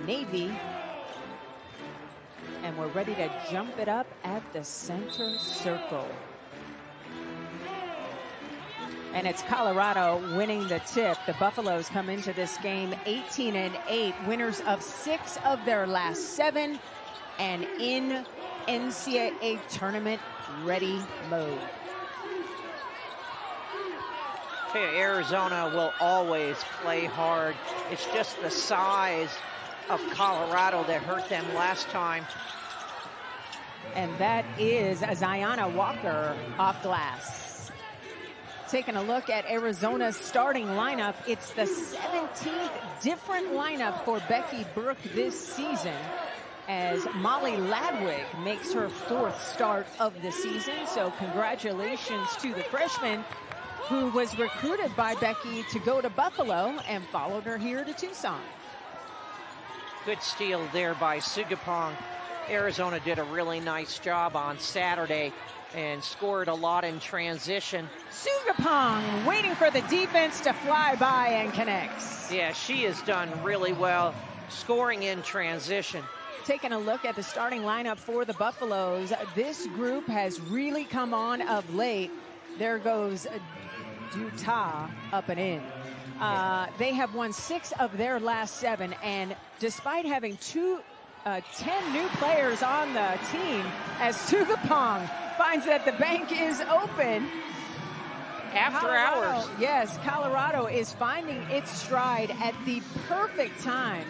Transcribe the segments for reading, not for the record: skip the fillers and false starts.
navy. And we're ready to jump it up at the center circle. And it's Colorado winning the tip. The Buffaloes come into this game 18-8, winners of 6 of their last 7, and in NCAA tournament ready mode. Arizona will always play hard. It's just the size of Colorado that hurt them last time. And that is Ziana Walker off glass. Taking a look at Arizona's starting lineup, it's the 17th different lineup for Becky Burke this season, as Molly Ladwig makes her 4th start of the season. So congratulations to the freshman who was recruited by Becky to go to Buffalo and followed her here to Tucson. Good steal there by Sugapong. Arizona did a really nice job on Saturday and scored a lot in transition. Sugapong waiting for the defense to fly by and connects. Yeah, she has done really well scoring in transition. Taking a look at the starting lineup for the Buffaloes, this group has really come on of late. There goes Utah up and in. They have won 6 of their last 7, and despite having 10 new players on the team, as Sugapong finds that the bank is open. After hours. Yes, Colorado is finding its stride at the perfect time.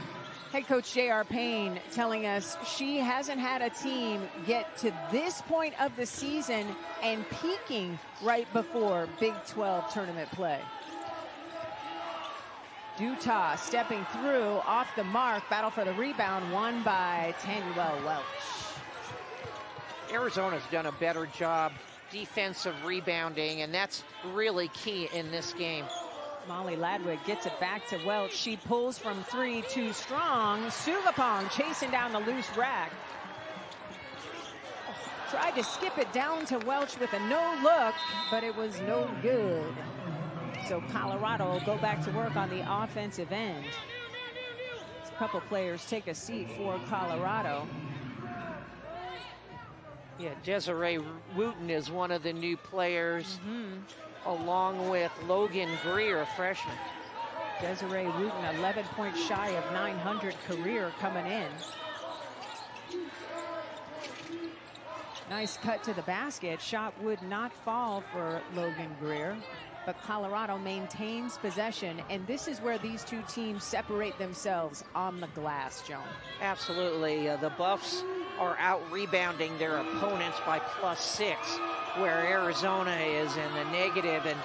Head coach J.R. Payne telling us she hasn't had a team get to this point of the season and peaking right before Big 12 tournament play. Utah stepping through off the mark, battle for the rebound, won by Tanuel Welch. Arizona's done a better job defensive rebounding, and that's really key in this game. Molly Ladwig gets it back to Welch. She pulls from 3, too strong. Sugapong chasing down the loose rack. Tried to skip it down to Welch with a no look, but it was no good. So Colorado will go back to work on the offensive end. A couple players take a seat for Colorado. Yeah, Desiree Wooten is one of the new players, along with Logan Greer, a freshman. Desiree Wooten, 11 points shy of 900 career coming in. Nice cut to the basket. Shot would not fall for Logan Greer, but Colorado maintains possession, and this is where these two teams separate themselves on the glass, Joan. Absolutely. The Buffs are out rebounding their opponents by +6, where Arizona is in the negative, and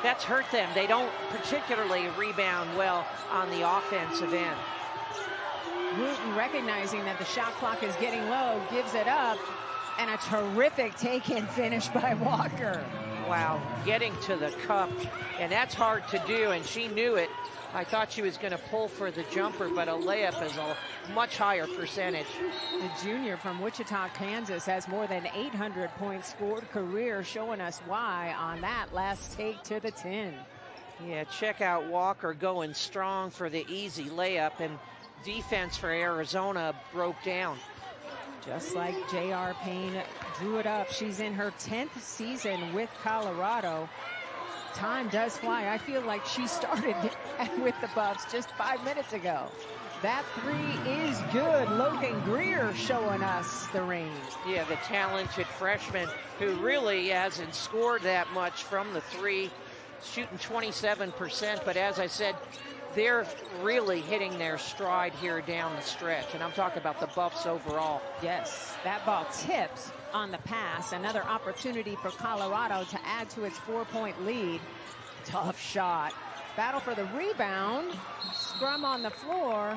that's hurt them. They don't particularly rebound well on the offensive end. Wooten, recognizing that the shot clock is getting low, gives it up, and a terrific take-in finish by Walker. Wow, getting to the cup, and that's hard to do, and she knew it. I thought she was going to pull for the jumper, but a layup is a much higher percentage. The junior from Wichita, Kansas, has more than 800 points scored career, showing us why on that last take to the 10. Yeah, check out Walker going strong for the easy layup, and defense for Arizona broke down. Just like J.R. Payne drew it up. She's in her 10th season with Colorado. Time does fly. I feel like she started with the Buffs just 5 minutes ago. That 3 is good. Logan Greer showing us the range. Yeah, the talented freshman who really hasn't scored that much from the 3, shooting 27%. But as I said, they're really hitting their stride here down the stretch. And I'm talking about the Buffs overall. Yes, that ball tips on the pass. Another opportunity for Colorado to add to its 4-point lead. Tough shot. Battle for the rebound. Scrum on the floor.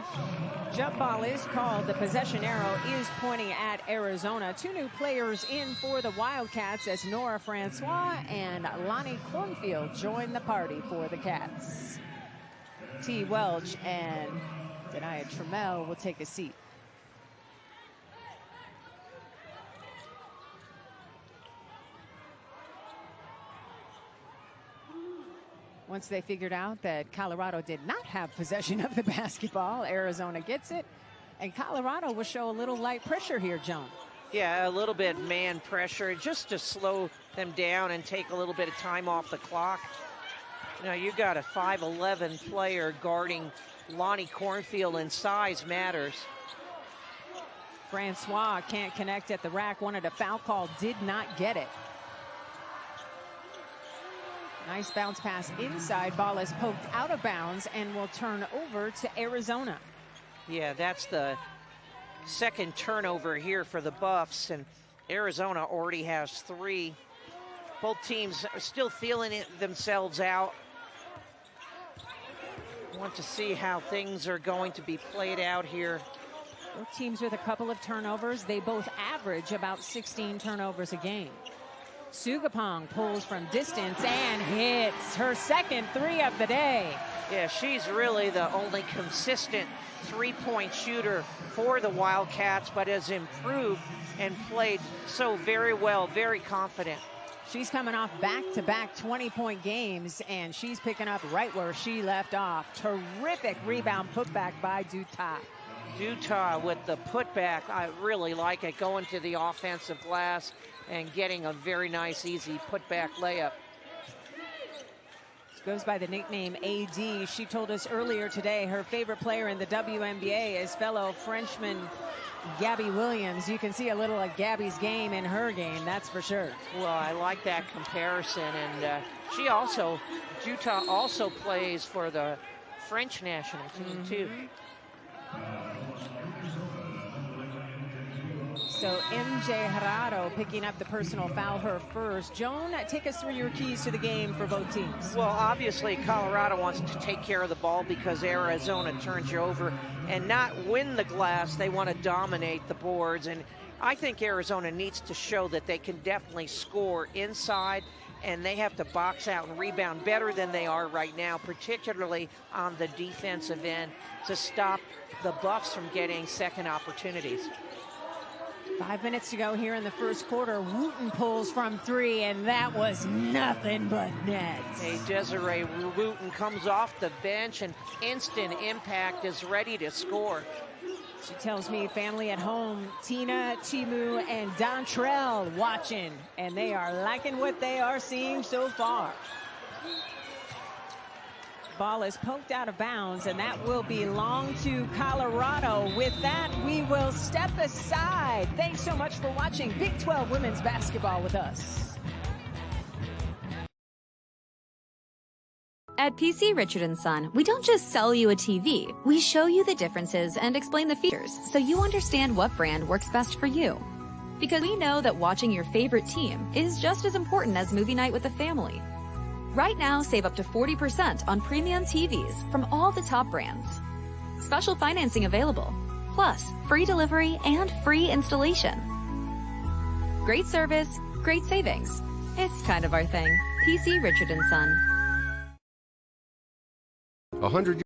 Jump ball is called. The possession arrow is pointing at Arizona. 2 new players in for the Wildcats as Nora Francois and Lonnie Cornfield join the party for the Cats. T. Welch and Denia Trammell will take a seat. Once they figured out that Colorado did not have possession of the basketball, Arizona gets it. And Colorado will show a little light pressure here, Joan. Yeah, a little bit man pressure just to slow them down and take a little bit of time off the clock. Now you got a 5'11" player guarding Lonnie Cornfield, and size matters. Francois can't connect at the rack, wanted a foul call, did not get it. Nice bounce pass inside. Ball is poked out of bounds and will turn over to Arizona. Yeah, that's the second turnover here for the Buffs, and Arizona already has 3. Both teams are still feeling it themselves out. Want to see how things are going to be played out here. Both teams with a couple of turnovers. They both average about 16 turnovers a game. Sugapong pulls from distance and hits her second 3 of the day. Yeah, she's really the only consistent three-point shooter for the Wildcats, but has improved and played so very well, very confident. She's coming off back-to-back 20-point games, and she's picking up right where she left off. Terrific rebound putback by Dutas. Dutas with the putback. I really like it, going to the offensive glass and getting a very nice, easy putback layup. Goes by the nickname AD. She told us earlier today her favorite player in the WNBA is fellow Frenchman Gabby Williams. You can see a little of Gabby's game in her game, that's for sure. Well, I like that comparison. And she also, Dutas also plays for the French national team, too. So MJ Gerardo picking up the personal foul, her first. Joan, take us through your keys to the game for both teams. Well, obviously, Colorado wants to take care of the ball because Arizona turns you over and not win the glass. They want to dominate the boards. And I think Arizona needs to show that they can definitely score inside, and they have to box out and rebound better than they are right now, particularly on the defensive end, to stop the Buffs from getting second opportunities. 5 minutes to go here in the first quarter. Wooten pulls from 3, and that was nothing but net. Hey, Desiree Wooten comes off the bench, and instant impact, is ready to score. She tells me family at home, Tina, Timu, and Dontrell watching, and they are liking what they are seeing so far. Ball is poked out of bounds, and that will belong to Colorado. With that, we will step aside. Thanks so much for watching Big 12 Women's Basketball with us. At PC Richard & Son, we don't just sell you a TV. We show you the differences and explain the features so you understand what brand works best for you. Because we know that watching your favorite team is just as important as movie night with the family. Right now, save up to 40% on premium TVs from all the top brands. Special financing available, plus free delivery and free installation. Great service, great savings. It's kind of our thing. PC Richard & Son. 100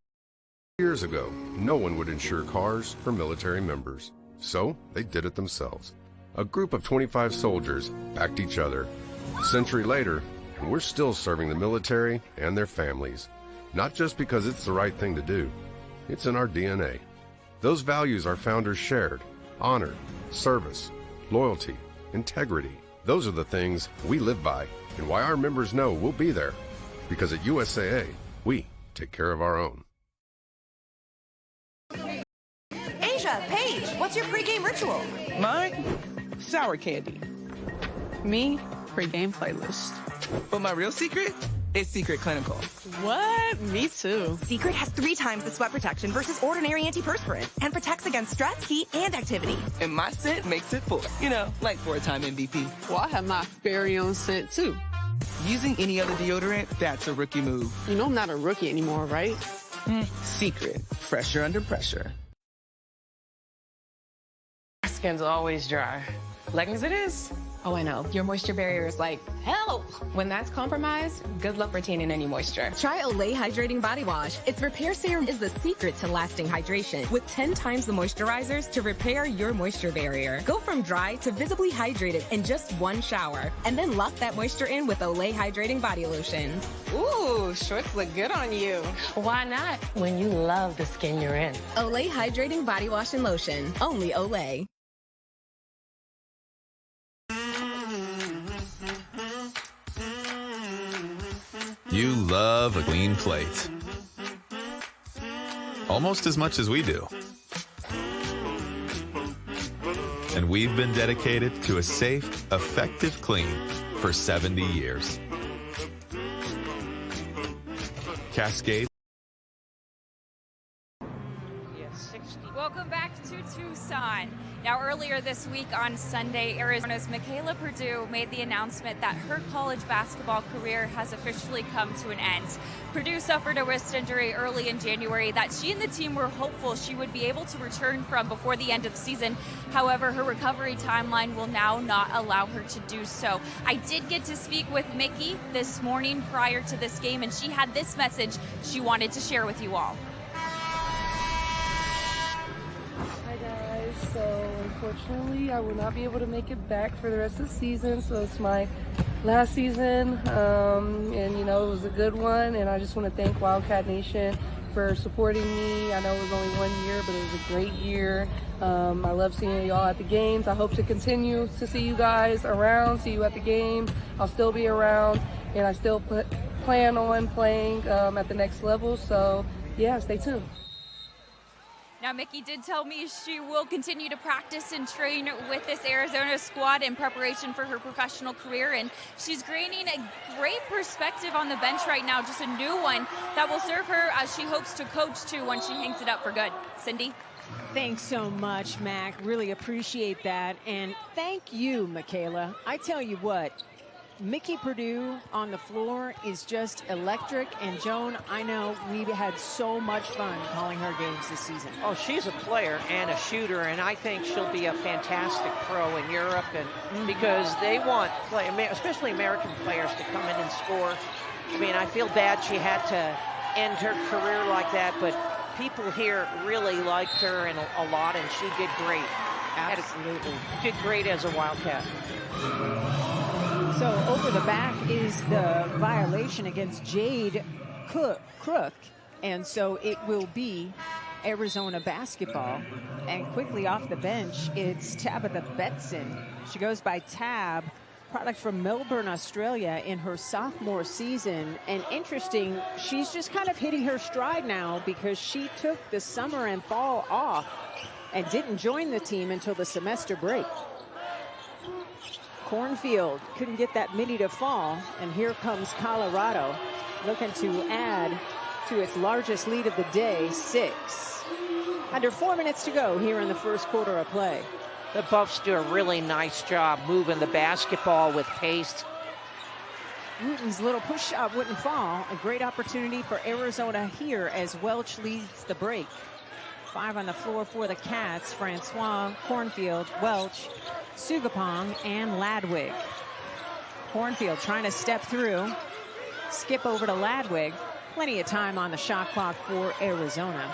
years ago, no one would insure cars for military members. So they did it themselves. A group of 25 soldiers backed each other. A century later, and we're still serving the military and their families. Not just because it's the right thing to do. It's in our DNA. Those values our founders shared: honor, service, loyalty, integrity. Those are the things we live by, and why our members know we'll be there. Because at USAA, we take care of our own. Asia, Paige, what's your pregame ritual? Mine? Sour candy. Me? Pregame playlist. But my real secret is Secret Clinical. What? Me too. Secret has 3 times the sweat protection versus ordinary antiperspirant and protects against stress, heat, and activity. And my scent makes it 4. You know, like 4-time MVP. Well, I have my very own scent too. Using any other deodorant, that's a rookie move. You know I'm not a rookie anymore, right? Secret. Fresher under pressure. My skin's always dry. Leggings it is. Oh, I know. Your moisture barrier is like, help! When that's compromised, good luck retaining any moisture. Try Olay Hydrating Body Wash. Its repair serum is the secret to lasting hydration, with 10 times the moisturizers to repair your moisture barrier. Go from dry to visibly hydrated in just one shower, and then lock that moisture in with Olay Hydrating Body Lotion. Ooh, shorts look good on you. Why not? When you love the skin you're in. Olay Hydrating Body Wash and Lotion. Only Olay. You love a clean plate. Almost as much as we do. And we've been dedicated to a safe, effective clean for 70 years. Cascade. Welcome back to Tucson. Now, earlier this week on Sunday, Arizona's Michaela Purdue made the announcement that her college basketball career has officially come to an end. Purdue suffered a wrist injury early in January that she and the team were hopeful she would be able to return from before the end of the season. However, her recovery timeline will now not allow her to do so. I did get to speak with Mickey this morning prior to this game, and she had this message she wanted to share with you all. So unfortunately, I will not be able to make it back for the rest of the season. So it's my last season, and you know, it was a good one. And I just want to thank Wildcat Nation for supporting me. I know it was only 1 year, but it was a great year. I love seeing y'all at the games. I hope to continue to see you guys around, see you at the games. I'll still be around, and I still plan on playing at the next level. So yeah, stay tuned. Now, Mickey did tell me she will continue to practice and train with this Arizona squad in preparation for her professional career, and she's gaining a great perspective on the bench right now, just a new one that will serve her as she hopes to coach to when she hangs it up for good. Cindy? Thanks so much, Mac. Really appreciate that. And thank you, Michaela. I tell you what, Mickey Purdue on the floor is just electric. And Joan, I know we've had so much fun calling her games this season. Oh, she's a player and a shooter, and I think she'll be a fantastic pro in Europe, and because they want especially American players to come in and score. I mean, I feel bad she had to end her career like that, but people here really liked her and a lot, and she did great. Absolutely. Did great as a Wildcat. So over the back is the violation against Jade Crook, and so it will be Arizona basketball. And quickly off the bench, it's Tabitha Betson. She goes by Tab, product from Melbourne, Australia, in her sophomore season. And interesting, she's just kind of hitting her stride now because she took the summer and fall off and didn't join the team until the semester break. Cornfield couldn't get that mini to fall, and here comes Colorado looking to add to its largest lead of the day, 6. Under 4 minutes to go here in the first quarter of play. The Buffs do a really nice job moving the basketball with pace. Wooten's little push shot wouldn't fall. A great opportunity for Arizona here as Welch leads the break. 5 on the floor for the Cats: Francois, Cornfield, Welch, Sugapong, and Ladwig. Cornfield trying to step through, skip over to Ladwig. Plenty of time on the shot clock for Arizona.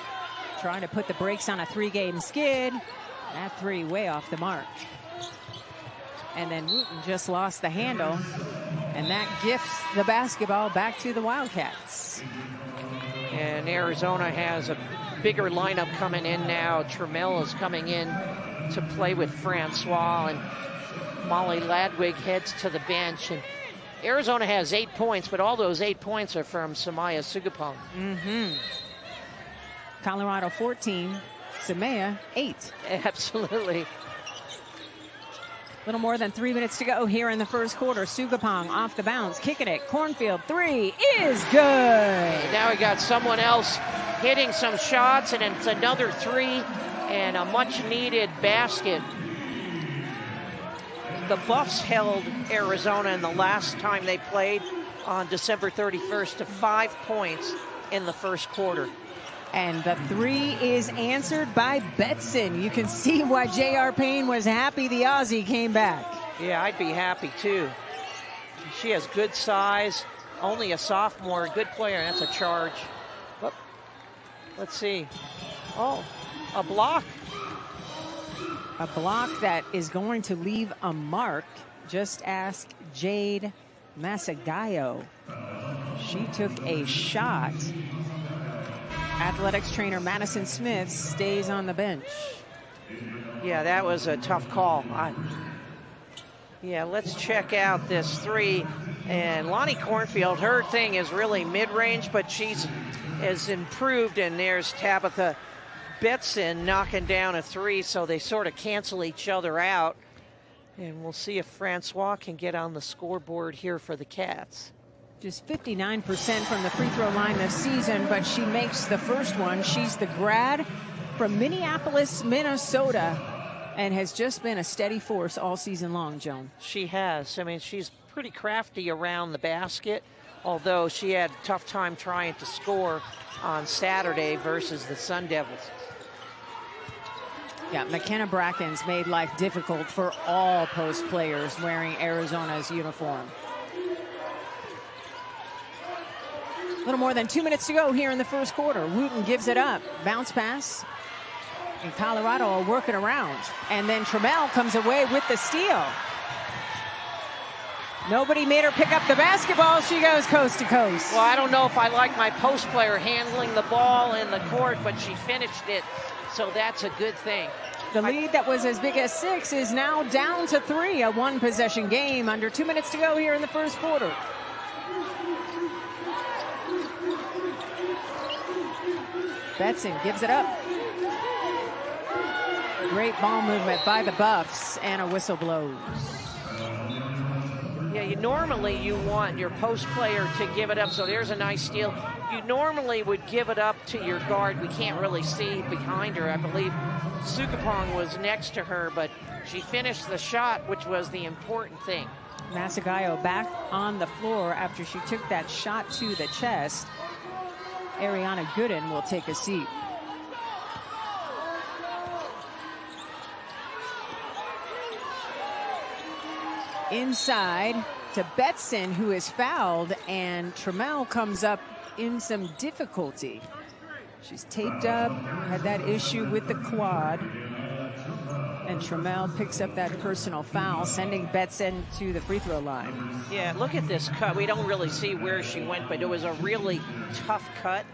Trying to put the brakes on a 3-game skid. That 3 way off the mark. And then Wooten just lost the handle, and that gifts the basketball back to the Wildcats. And Arizona has a bigger lineup coming in now. Trammell is coming in to play with Francois, and Molly Ladwig heads to the bench. And Arizona has 8 points, but all those 8 points are from Samaya Sugapong. Colorado 14, Samaya 8. Absolutely. Little more than 3 minutes to go here in the first quarter. Sugapong off the bounce, kicking it. Cornfield 3 is good. And now we got someone else hitting some shots, and it's another 3 and a much needed basket. The Buffs held Arizona in the last time they played on December 31st to 5 points in the first quarter. And the 3 is answered by Betson. You can see why J.R. Payne was happy the Aussie came back. Yeah, I'd be happy too. She has good size, only a sophomore, good player. That's a charge. Whoop. Let's see. Oh, a block. A block that is going to leave a mark. Just ask Jade Masagayo. She took a shot. Athletics trainer Madison Smith stays on the bench. Yeah, that was a tough call. Yeah, let's check out this three. And Lonnie Cornfield, her thing is really mid-range, but she's has improved. And there's Tabitha Betson knocking down a three, so they sort of cancel each other out. And we'll see if Francois can get on the scoreboard here for the Cats. Just 59% from the free throw line this season, but she makes the first one. She's the grad from Minneapolis, Minnesota, and has just been a steady force all season long, Joan. She has. I mean, she's pretty crafty around the basket, although she had a tough time trying to score on Saturday versus the Sun Devils. Yeah, McKenna Brackens made life difficult for all post players wearing Arizona's uniform. A little more than 2 minutes to go here in the first quarter. Wooten gives it up. Bounce pass. And Colorado are working around. And then Trammell comes away with the steal. Nobody made her pick up the basketball. She goes coast to coast. Well, I don't know if I like my post player handling the ball in the court, but she finished it. So that's a good thing. The lead that was as big as 6 is now down to 3, a one-possession game. Under 2 minutes to go here in the first quarter. Betson gives it up. Great ball movement by the Buffs, and a whistle blows. Yeah, normally you want your post player to give it up, so there's a nice steal. You normally would give it up to your guard. We can't really see behind her. I believe Sukapong was next to her, but she finished the shot, which was the important thing. Masagayo back on the floor after she took that shot to the chest. Ariana Gooden will take a seat. Inside to Betson, who is fouled, and Trammell comes up in some difficulty. She's taped up, had that issue with the quad, and Trammell picks up that personal foul, sending Betson to the free throw line. Yeah, look at this cut. We don't really see where she went, but it was a really tough cut.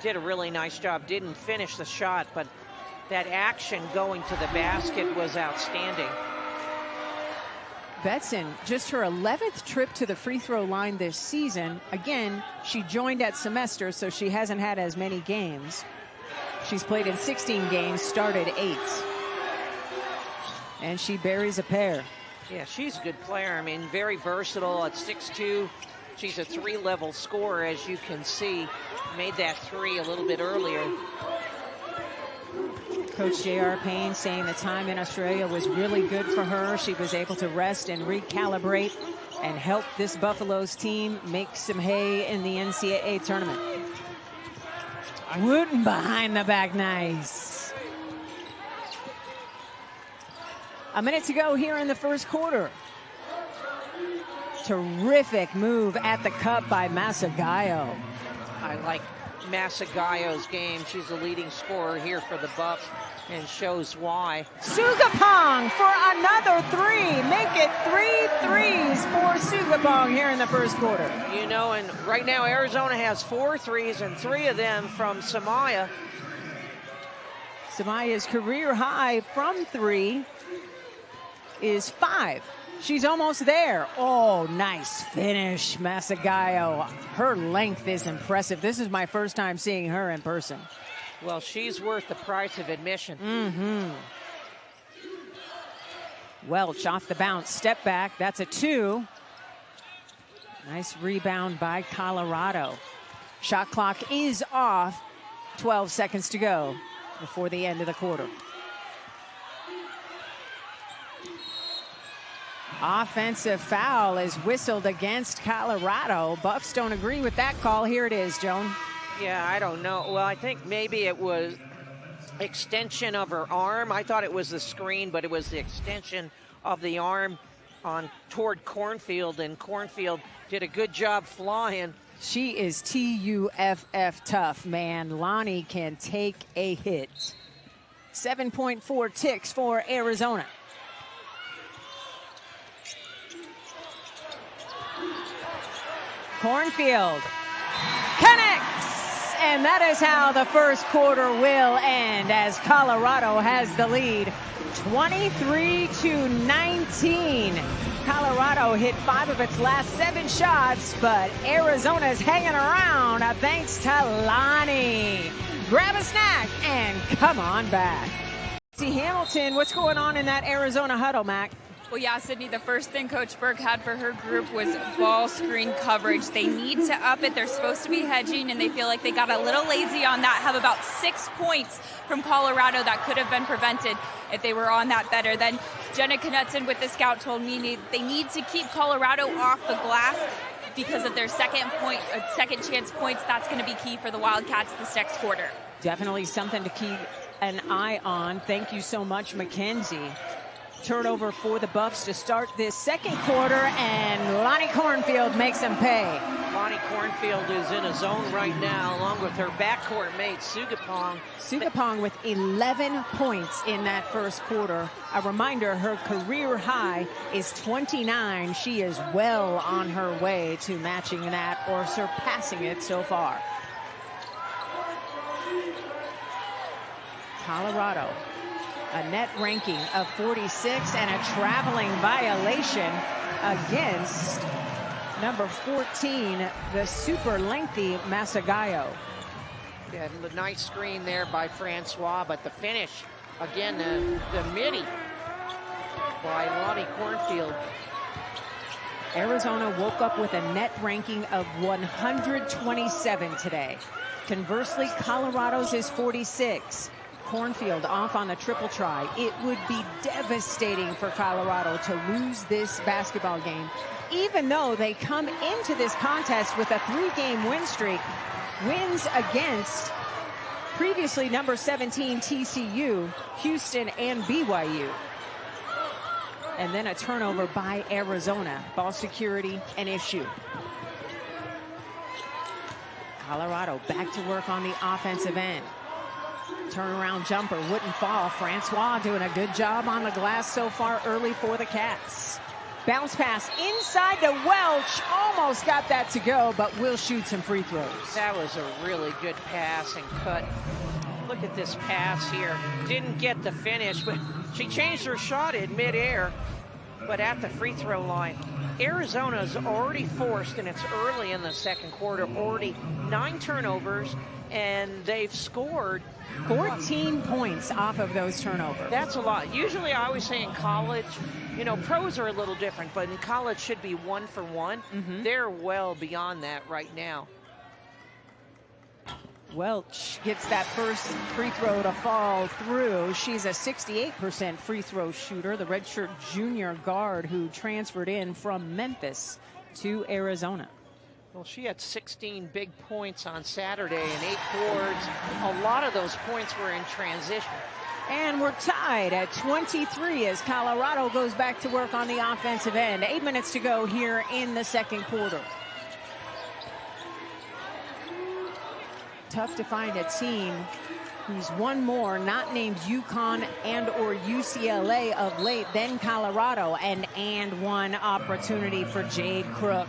Did a really nice job. Didn't finish the shot, but that action going to the basket was outstanding. Betson, just her 11th trip to the free throw line this season. Again, she joined at semester, so she hasn't had as many games. She's played in 16 games, started 8. And she buries a pair. Yeah, she's a good player. I mean, very versatile at 6'2". She's a 3-level scorer, as you can see. Made that 3 a little bit earlier. Coach J.R. Payne saying the time in Australia was really good for her. She was able to rest and recalibrate and help this Buffaloes team make some hay in the NCAA tournament. Wooten behind the back, nice. A minute to go here in the first quarter. Terrific move at the cup by Masagayo. I like Masagayo's game. She's the leading scorer here for the Buffs and shows why. Sugapong for another 3. Make it 3 threes for Sugapong here in the first quarter. You know, and right now Arizona has 4 threes and 3 of them from Samaya. Samaya's career high from 3 is 5. She's almost there. Oh, nice finish, Masagayo. Her length is impressive. This is my first time seeing her in person. Well, she's worth the price of admission. Welch off the bounce, step back. That's a 2. Nice rebound by Colorado. Shot clock is off. 12 seconds to go before the end of the quarter. Offensive foul is whistled against Colorado. Buffs don't agree with that call. Here it is, Joan. Yeah, I don't know. Well, I think maybe it was extension of her arm. I thought it was the screen, but it was the extension of the arm toward Cornfield, and Cornfield did a good job flying. She is TUFF tough, man. Lonnie can take a hit. 7.4 ticks for Arizona. Cornfield connects, and that is how the first quarter will end, as Colorado has the lead 23-19. Colorado hit 5 of its last 7 shots, but Arizona's hanging around thanks to Lonnie. Grab a snack and come on back. See Hamilton, what's going on in that Arizona huddle, Mac? Well, yeah, Sydney, the first thing Coach Burke had for her group was ball screen coverage. They need to up it. They're supposed to be hedging, and they feel like they got a little lazy on that. Have about 6 points from Colorado that could have been prevented if they were on that better. Then Jenna Knutson with the scout told me they need to keep Colorado off the glass because of their second chance points. That's going to be key for the Wildcats this next quarter. Definitely something to keep an eye on. Thank you so much, Mackenzie. Turnover for the Buffs to start this second quarter, and Lonnie Cornfield makes them pay. Lonnie Cornfield is in a zone right now, along with her backcourt mate, Sugapong. Sugapong with 11 points in that first quarter. A reminder, her career high is 29. She is well on her way to matching that or surpassing it so far. Colorado, a net ranking of 46 and a traveling violation against number 14, the super lengthy Masagayo. Yeah, the nice screen there by Francois, but the finish, again, the midi by Lonnie Cornfield. Arizona woke up with a net ranking of 127 today. Conversely, Colorado's is 46. Cornfield off on the triple try. It would be devastating for Colorado to lose this basketball game, even though they come into this contest with a 3-game win streak. Wins against previously number 17 TCU, Houston, and BYU. And then a turnover by Arizona. Ball security an issue. Colorado back to work on the offensive end. Turnaround jumper wouldn't fall. Francois doing a good job on the glass so far early for the Cats. Bounce pass inside to Welch. Almost got that to go, but will shoot some free throws. That was a really good pass and cut. Look at this pass here. Didn't get the finish, but she changed her shot in midair, but at the free throw line. Arizona's already forced, and it's early in the second quarter, already 9 turnovers, and they've scored 14 points off of those turnovers. That's a lot. Usually I always say in college, you know, pros are a little different, but in college should be 1 for 1. They're well beyond that right now. Welch gets that first free throw to fall through. She's a 68% free throw shooter, the redshirt junior guard who transferred in from Memphis to Arizona. Well, she had 16 big points on Saturday and 8 boards. A lot of those points were in transition. And we're tied at 23 as Colorado goes back to work on the offensive end. 8 minutes to go here in the second quarter. Tough to find a team who's one more, not named UConn and or UCLA of late, than Colorado, and one opportunity for Jade Crook.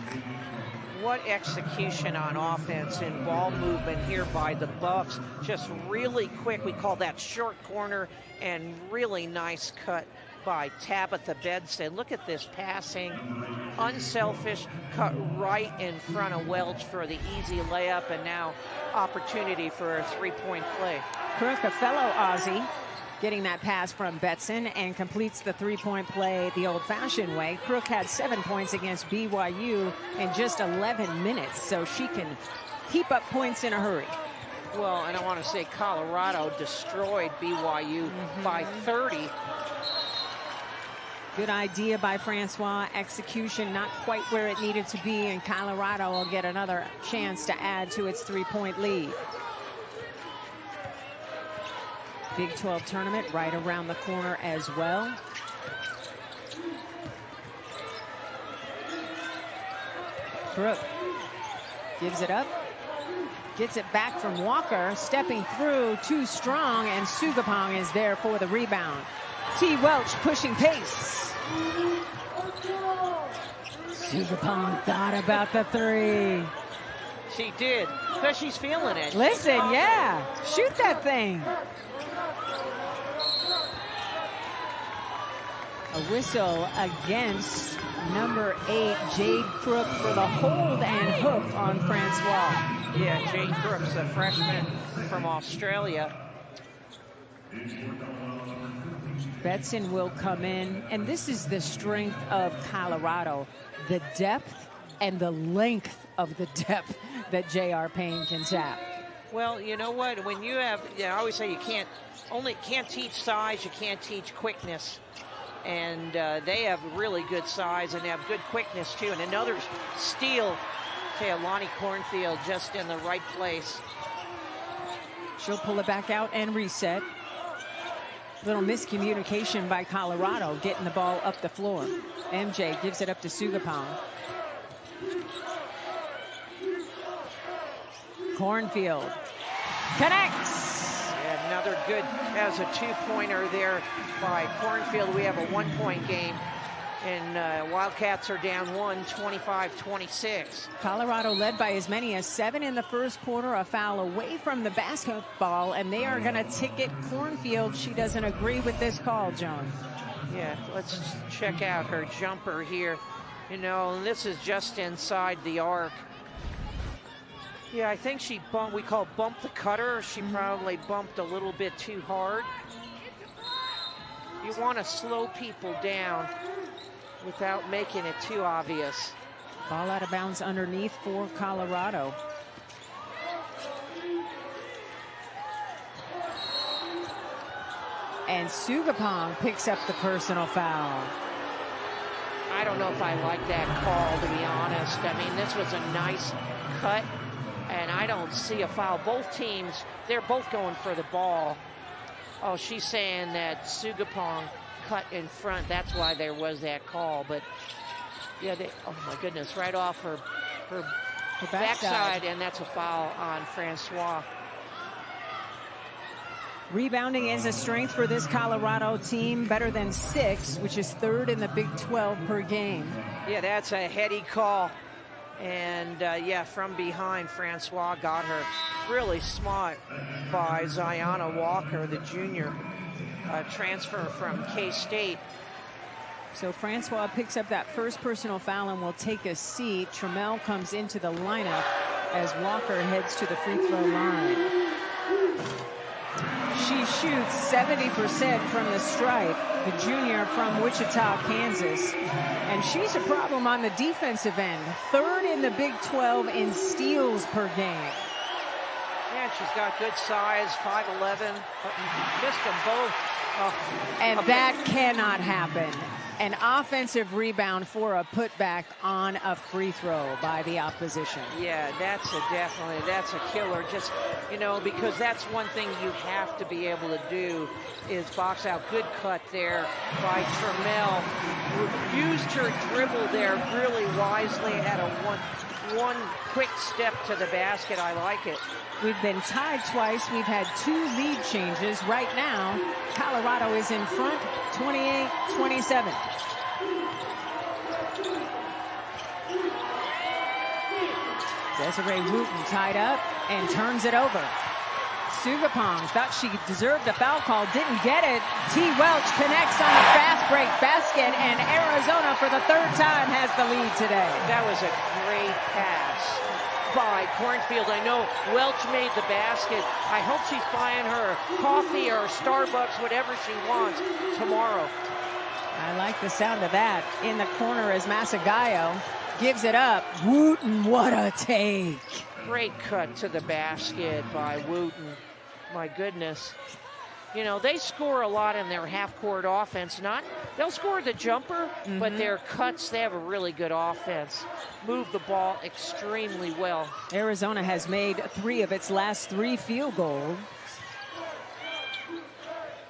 What execution on offense and ball movement here by the Buffs. Just really quick. We call that short corner, and really nice cut by Tabitha Bedstead. Look at this passing. Unselfish, cut right in front of Welch for the easy layup, and now opportunity for a 3-point play. Crook, a fellow Aussie, getting that pass from Betson and completes the 3-point play the old-fashioned way. Crook had 7 points against BYU in just 11 minutes, so she can heap up points in a hurry. Well, and I want to say Colorado destroyed BYU by 30. Good idea by Francois. Execution not quite where it needed to be, and Colorado will get another chance to add to its 3-point lead. Big 12 tournament right around the corner as well. Crook gives it up. Gets it back from Walker, stepping through, too strong, and Sugapong is there for the rebound. T. Welch pushing pace. Sugapong thought about the three. She did, because she's feeling it. Listen, yeah, shoot that thing. A whistle against number 8, Jade Crook, for the hold and hook on Francois. Yeah, Jade Crook's a freshman from Australia. Betson will come in, and this is the strength of Colorado, the depth and the length of the depth that J.R. Payne can tap. Well, you know what? When you have, I always say you can't teach size, you can't teach quickness. And they have really good size and have good quickness too. And another steal. Okay, Lonnie Cornfield just in the right place. She'll pull it back out and reset. Little miscommunication by Colorado getting the ball up the floor. MJ gives it up to Sugapong. Cornfield connects. Yeah, another good, as a two-pointer there by Cornfield. We have a one-point game. And Wildcats are down 25-26. Colorado led by as many as 7 in the first quarter, a foul away from the basketball, and they are going to ticket Cornfield. She doesn't agree with this call, Joan. Yeah, let's check out her jumper here. You know, and this is just inside the arc. Yeah, I think she bumped, we call bump the cutter. She probably bumped a little bit too hard. You want to slow people down without making it too obvious. Ball out of bounds underneath for Colorado. And Sugapong picks up the personal foul. I don't know if I like that call, to be honest. I mean, this was a nice cut, and I don't see a foul. Both teams, they're both going for the ball. Oh, she's saying that Sugapong cut in front. That's why there was that call. But yeah, oh my goodness, right off her backside, and that's a foul on Francois. Rebounding is a strength for this Colorado team, better than 6, which is 3rd in the Big 12 per game. Yeah, that's a heady call. And yeah, from behind, Francois got her. Really smart by Ziana Walker, the junior. Transfer from K-State. So Francois picks up that first personal foul and will take a seat. Trammell comes into the lineup as Walker heads to the free throw line. She shoots 70% from the stripe, the junior from Wichita, Kansas. And she's a problem on the defensive end. 3rd in the Big 12 in steals per game. Yeah, she's got good size, 5'11", missed them both. Oh, and that cannot happen. An offensive rebound for a putback on a free throw by the opposition. Yeah, that's a killer. Just, you know, because that's one thing you have to be able to do is box out. Good cut there by Trammell. Used her dribble there really wisely. Had a one quick step to the basket. I like it. We've been tied twice. We've had 2 lead changes. Right now, Colorado is in front, 28-27. Desiree Wooten tied up and turns it over. Sugapong thought she deserved a foul call, didn't get it. T. Welch connects on the fast break basket, and Arizona for the 3rd time has the lead today. That was a great pass by Cornfield. I know Welch made the basket. I hope she's buying her coffee or Starbucks, whatever she wants, tomorrow. I like the sound of that. In the corner is Masagayo. Gives it up. Wooten, what a take. Great cut to the basket by Wooten. My goodness. You know, they score a lot in their half-court offense. They'll score the jumper, but their cuts, they have a really good offense. Move the ball extremely well. Arizona has made 3 of its last 3 field goals.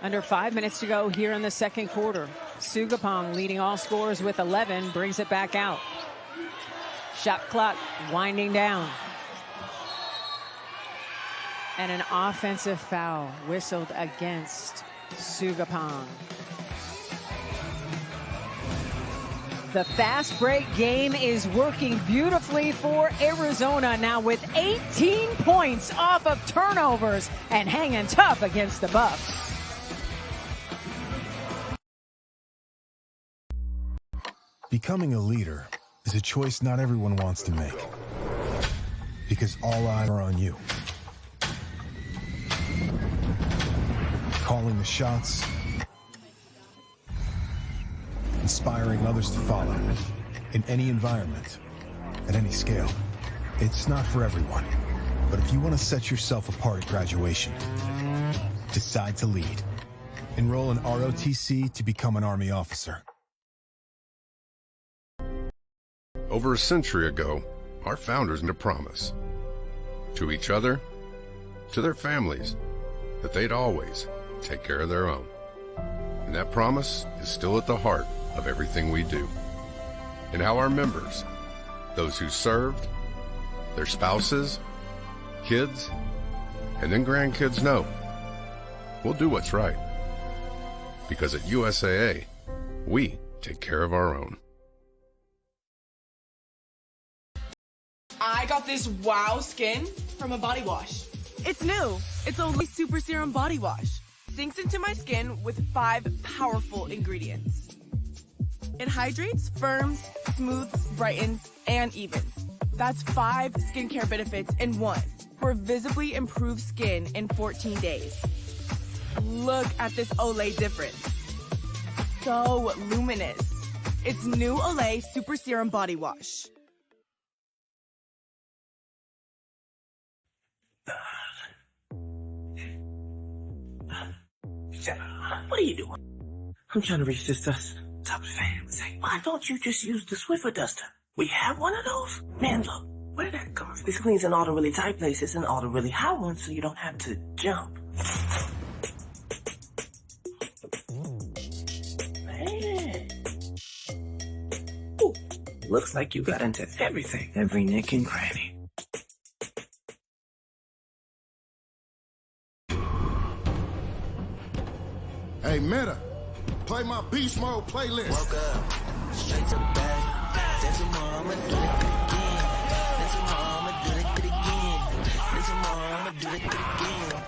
Under 5 minutes to go here in the second quarter. Sugapong leading all scorers with 11, brings it back out. Shot clock winding down. And an offensive foul whistled against Sugapong. The fast break game is working beautifully for Arizona now with 18 points off of turnovers and hanging tough against the Buffs. Becoming a leader is a choice not everyone wants to make, because all eyes are on you. Calling the shots, inspiring others to follow, in any environment, at any scale. It's not for everyone, but if you want to set yourself apart at graduation, decide to lead. Enroll in ROTC to become an Army officer. Over a century ago, our founders made a promise to each other, to their families, that they'd always take care of their own. And that promise is still at the heart of everything we do. And how our members, those who served, their spouses, kids, and then grandkids know we'll do what's right. Because at USAA, we take care of our own. I got this wow skin from a body wash. It's new. It's Olay Super Serum Body Wash. Sinks into my skin with 5 powerful ingredients. It hydrates, firms, smooths, brightens, and evens. That's 5 skincare benefits in one for visibly improved skin in 14 days. Look at this Olay difference. So luminous. It's new Olay Super Serum Body Wash. What are you doing? I'm trying to reach this dust. Top of the fan. Say, why don't you just use the Swiffer duster? We have one of those. Man, look, where did that come from? This cleans in all the really tight places and all the really hot ones, so you don't have to jump. Man. Ooh, looks like you got into everything, every nick and cranny. Hey, Meta, play my Beast Mode playlist. Woke up, straight to bed. Then tomorrow I'ma do it again. Then tomorrow I'ma do it again. Then tomorrow I'ma do it again.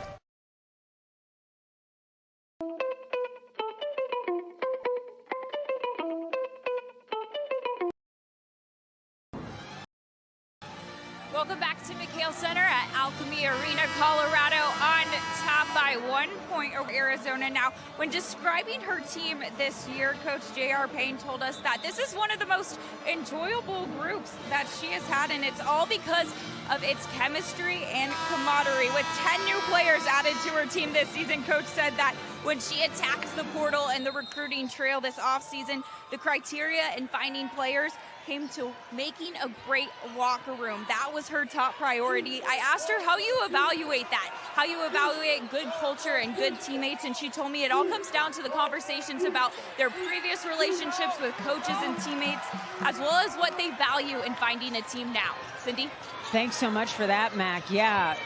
Welcome back to McHale Center at Alchemy Arena, Colorado, on top by 1 point over Arizona. Now, when describing her team this year, Coach J.R. Payne told us that this is one of the most enjoyable groups that she has had, and it's all because of its chemistry and camaraderie. With 10 new players added to her team this season, Coach said that when she attacks the portal and the recruiting trail this offseason, the criteria in finding players came to making a great locker room. That was her top priority. I asked her how you evaluate that, how you evaluate good culture and good teammates, and she told me it all comes down to the conversations about their previous relationships with coaches and teammates, as well as what they value in finding a team now. Cindy? Thanks so much for that, Mac. Yeah,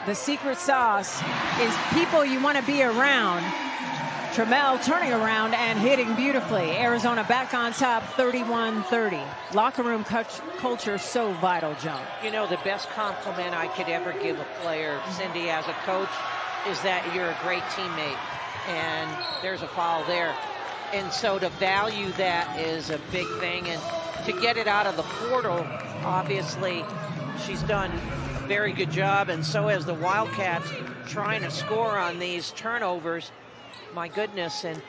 the secret sauce is people you want to be around. Trammell turning around and hitting beautifully. Arizona back on top, 31-30. Locker room culture so vital, Joan. You know, the best compliment I could ever give a player, Cindy, as a coach, is that you're a great teammate. And there's a foul there. And so to value that is a big thing. And to get it out of the portal, obviously, she's done a very good job. And so has the Wildcats trying to score on these turnovers. My goodness, and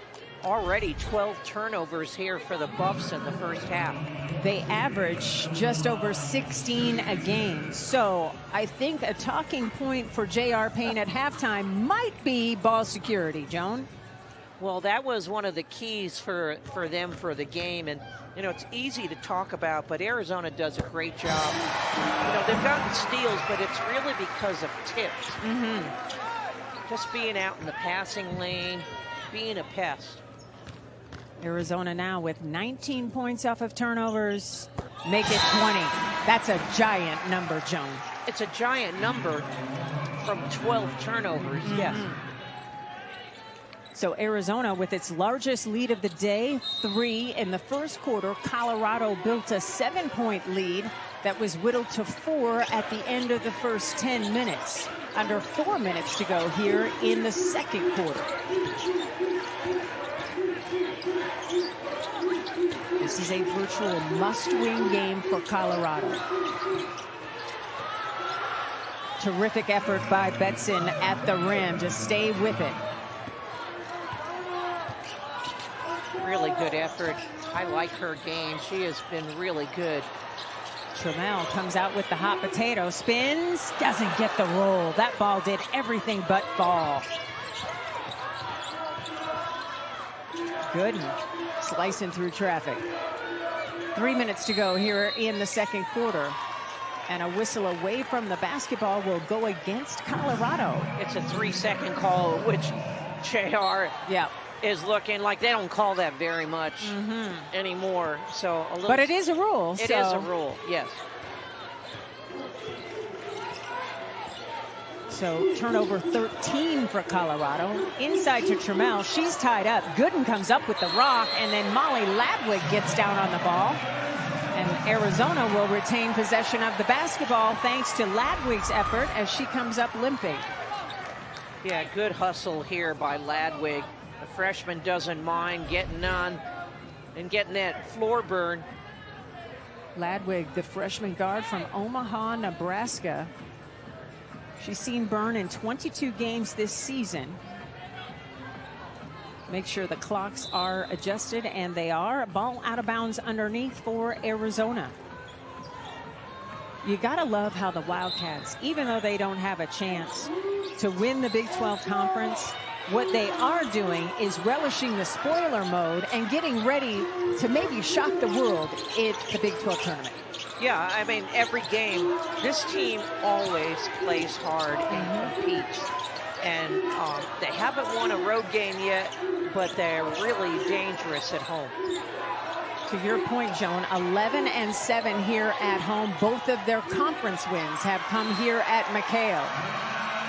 already 12 turnovers here for the Buffs in the first half. They average just over 16 a game. So I think a talking point for J.R. Payne at halftime might be ball security, Joan. Well, that was one of the keys for them for the game. And, you know, it's easy to talk about, but Arizona does a great job. You know, they've gotten steals, but it's really because of tips. Just being out in the passing lane, being a pest. Arizona now with 19 points off of turnovers. make it 20. That's a giant number, Joan. It's a giant number from 12 turnovers, yes. So Arizona with its largest lead of the day, 3 in the first quarter. Colorado built a 7-point lead that was whittled to 4 at the end of the first 10 minutes. Under 4 minutes to go here in the second quarter. This is a virtual must-win game for Colorado. Terrific effort by Betson at the rim to stay with it. Really good effort. I like her game. She has been really good. Trammell comes out with the hot potato, spins, doesn't get the roll. That ball did everything but fall. Gooden slicing through traffic. 3 minutes to go here in the second quarter. And a whistle away from the basketball will go against Colorado. It's a 3-second call, which JR is looking like they don't call that very much anymore. So a little, but it is a rule. It is a rule, yes. So turnover 13 for Colorado. Inside to Trammell. She's tied up. Gooden comes up with the rock, and then Molly Ladwig gets down on the ball. And Arizona will retain possession of the basketball thanks to Ladwig's effort as she comes up limping. Yeah, good hustle here by Ladwig. The freshman doesn't mind getting on and getting that floor burn. Ladwig, the freshman guard from Omaha, Nebraska. She's seen burn in 22 games this season. Make sure the clocks are adjusted, and they are. Ball out of bounds underneath for Arizona. You gotta love how the Wildcats, even though they don't have a chance to win the Big 12 Conference, what they are doing is relishing the spoiler mode and getting ready to maybe shock the world in the Big 12 tournament. Yeah, I mean, every game, this team always plays hard and competes. And they haven't won a road game yet, but they're really dangerous at home. To your point, Joan, 11-7 here at home. Both of their conference wins have come here at McHale.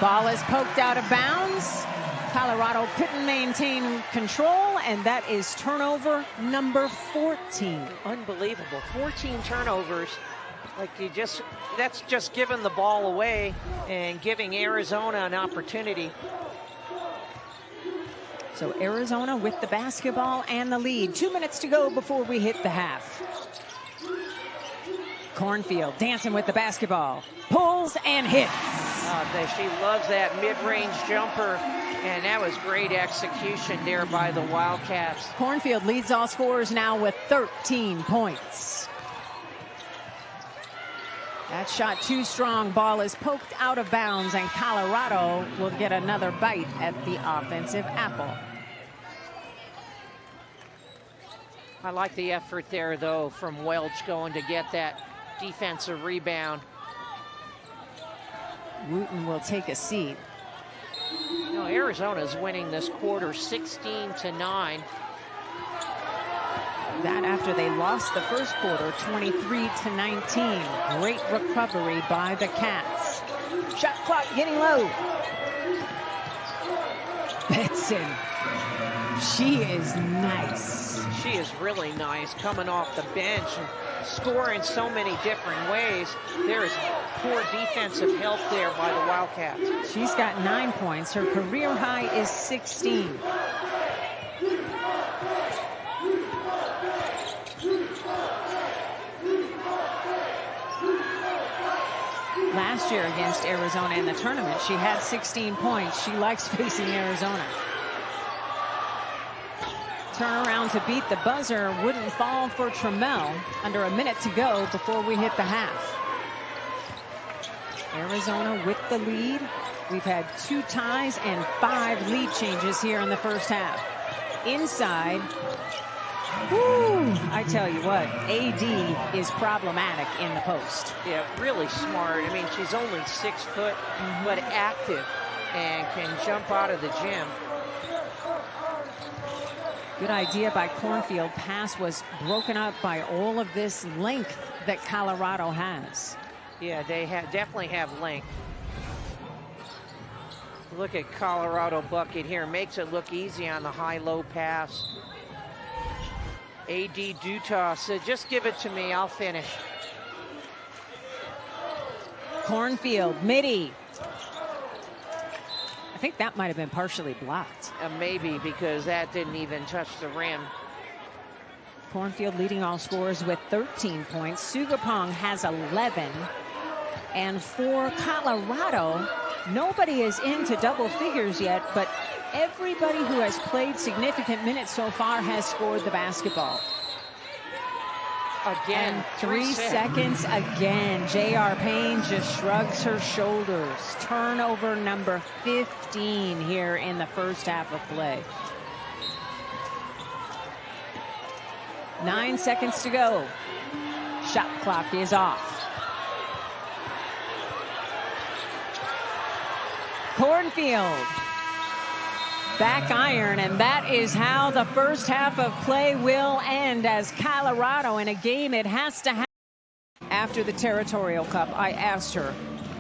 Ball is poked out of bounds. Colorado couldn't maintain control, and that is turnover number 14. Unbelievable. 14 turnovers. Like that's just giving the ball away and giving Arizona an opportunity. So Arizona with the basketball and the lead. 2 minutes to go before we hit the half. Cornfield dancing with the basketball. Pulls and hits. She loves that mid-range jumper, and that was great execution there by the Wildcats. Cornfield leads all scorers now with 13 points. That shot too strong. Ball is poked out of bounds, and Colorado will get another bite at the offensive apple. I like the effort there, though, from Welch going to get that defensive rebound. Wooten will take a seat. You know, Arizona's winning this quarter 16-9. That after they lost the first quarter 23-19. Great recovery by the Cats. Shot clock getting low. Betson. She is nice. She is really nice, coming off the bench and scoring so many different ways. There is poor defensive help there by the Wildcats. She's got 9 points. Her career high is 16. Last year against Arizona in the tournament, she had 16 points. She likes facing Arizona. Turnaround to beat the buzzer wouldn't fall for Trammell. Under a minute to go before we hit the half. Arizona with the lead. We've had 2 ties and 5 lead changes here in the first half. Inside. Woo, I tell you what, AD is problematic in the post. Yeah, really smart. I mean, she's only 6 foot, but active and can jump out of the gym. Good idea by Cornfield. Pass was broken up by all of this length that Colorado has. Yeah, they definitely have length. Look at Colorado bucket here. Makes it look easy on the high-low pass. A.D. Dutas said, just give it to me, I'll finish. Cornfield, midi. I think that might have been partially blocked. Maybe, because that didn't even touch the rim. Cornfield leading all scorers with 13 points. Sugapong has 11. And for Colorado, nobody is into double figures yet, but everybody who has played significant minutes so far has scored the basketball. Again, and 3 seconds again. J.R. Payne just shrugs her shoulders. Turnover number 15 here in the first half of play. 9 seconds to go. Shot clock is off. Cornfield. Back iron, and that is how the first half of play will end, as Colorado, in a game it has to have. After the Territorial Cup, I asked her,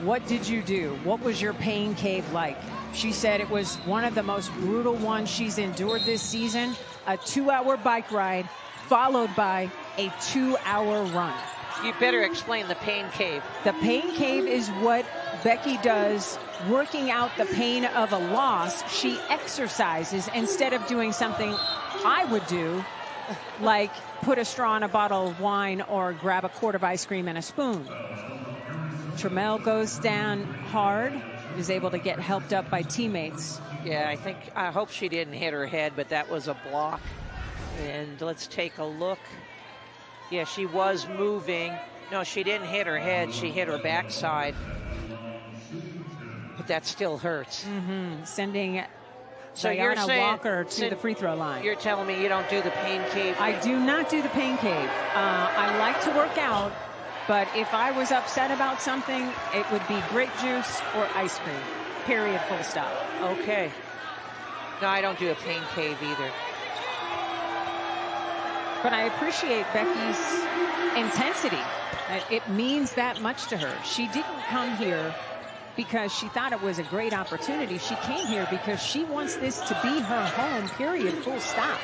what did you do? What was your pain cave like? She said it was one of the most brutal ones she's endured this season. A 2-hour bike ride followed by a 2-hour run. You better explain the pain cave. The pain cave is what Becky does working out the pain of a loss. She exercises instead of doing something I would do, like put a straw in a bottle of wine or grab a quart of ice cream and a spoon. Trammell goes down hard, is able to get helped up by teammates. Yeah, I hope she didn't hit her head, but that was a block. And let's take a look. Yeah, she was moving. No, she didn't hit her head. She hit her backside. But that still hurts. Sending so Diana you're saying, Walker to the free throw line. You're telling me you don't do the pain cave? I do not do the pain cave. I like to work out, but if I was upset about something, it would be grape juice or ice cream. Period, full stop. Okay. No, I don't do a pain cave either. But I appreciate Becky's intensity. It means that much to her. She didn't come here because she thought it was a great opportunity. She came here because she wants this to be her home, period, full stop.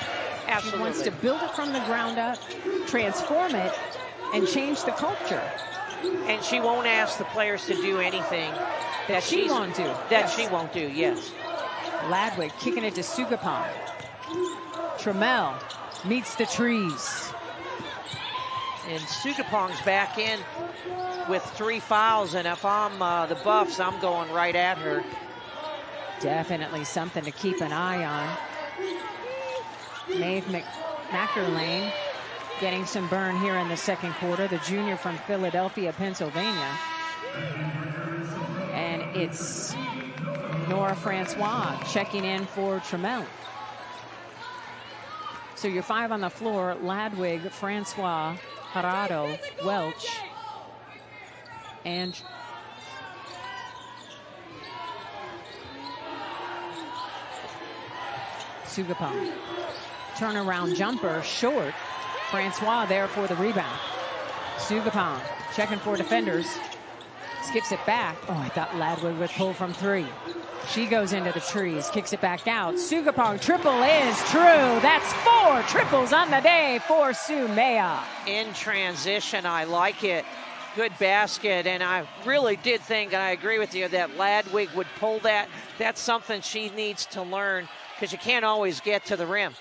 Absolutely. She wants to build it from the ground up, transform it, and change the culture. And she won't ask the players to do anything that she won't do. She won't do, yes. Ladwig kicking it to Sugapong. Trammell meets the trees. And Sugapong's back in with 3 fouls, and if I'm the Buffs, I'm going right at her. Definitely something to keep an eye on. Maeve McMackerlane getting some burn here in the second quarter, the junior from Philadelphia, Pennsylvania. And it's Nora Francois checking in for Trammell. So your 5 on the floor: Ladwig, Francois, Harado, Welch, and Sugapong. Turnaround jumper, short. Francois there for the rebound. Sugapong checking for defenders. Skips it back. Oh, I thought Ladwig would pull from 3. She goes into the trees, kicks it back out. Sugapong triple is true. That's 4 triples on the day for Sumaya. In transition, I like it. Good basket, and I really did think, and I agree with you, that Ladwig would pull that. That's something she needs to learn, because you can't always get to the rim.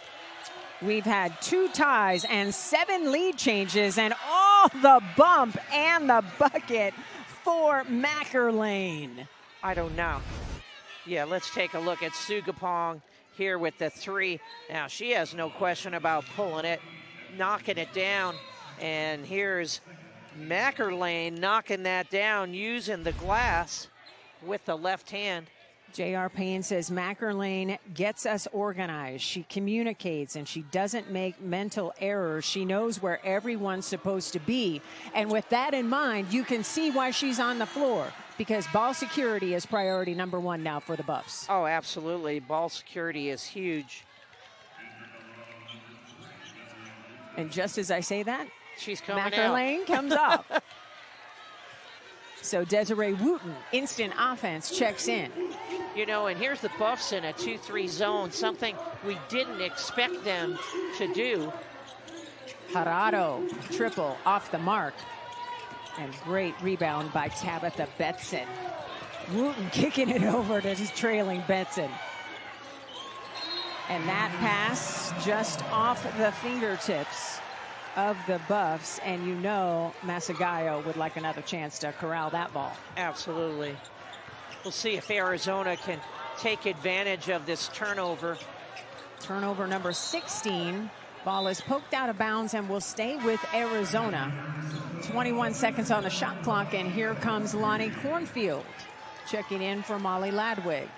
We've had 2 ties and 7 lead changes, and all the bump and the bucket for Mackerlane. I don't know. Yeah, let's take a look at Sugapong here with the 3. Now, she has no question about pulling it, knocking it down. And here's Mackerlane knocking that down, using the glass with the left hand. J.R. Payne says Mackerlane gets us organized. She communicates, and she doesn't make mental errors. She knows where everyone's supposed to be. And with that in mind, you can see why she's on the floor, because ball security is priority number 1 now for the Buffs. Oh, absolutely. Ball security is huge. And just as I say that, she's coming out. Mackerlane comes off. So Desiree Wooten, instant offense, checks in. You know, and here's the Buffs in a 2-3 zone, something we didn't expect them to do. Harado, triple off the mark. And great rebound by Tabitha Betson. Wooten kicking it over to his trailing Betson. And that pass just off the fingertips of the Buffs, and you know Masagayo would like another chance to corral that ball. Absolutely. We'll see if Arizona can take advantage of this turnover. Turnover number 16. Ball is poked out of bounds and will stay with Arizona. 21 seconds on the shot clock, and here comes Lonnie Cornfield checking in for Molly Ladwig.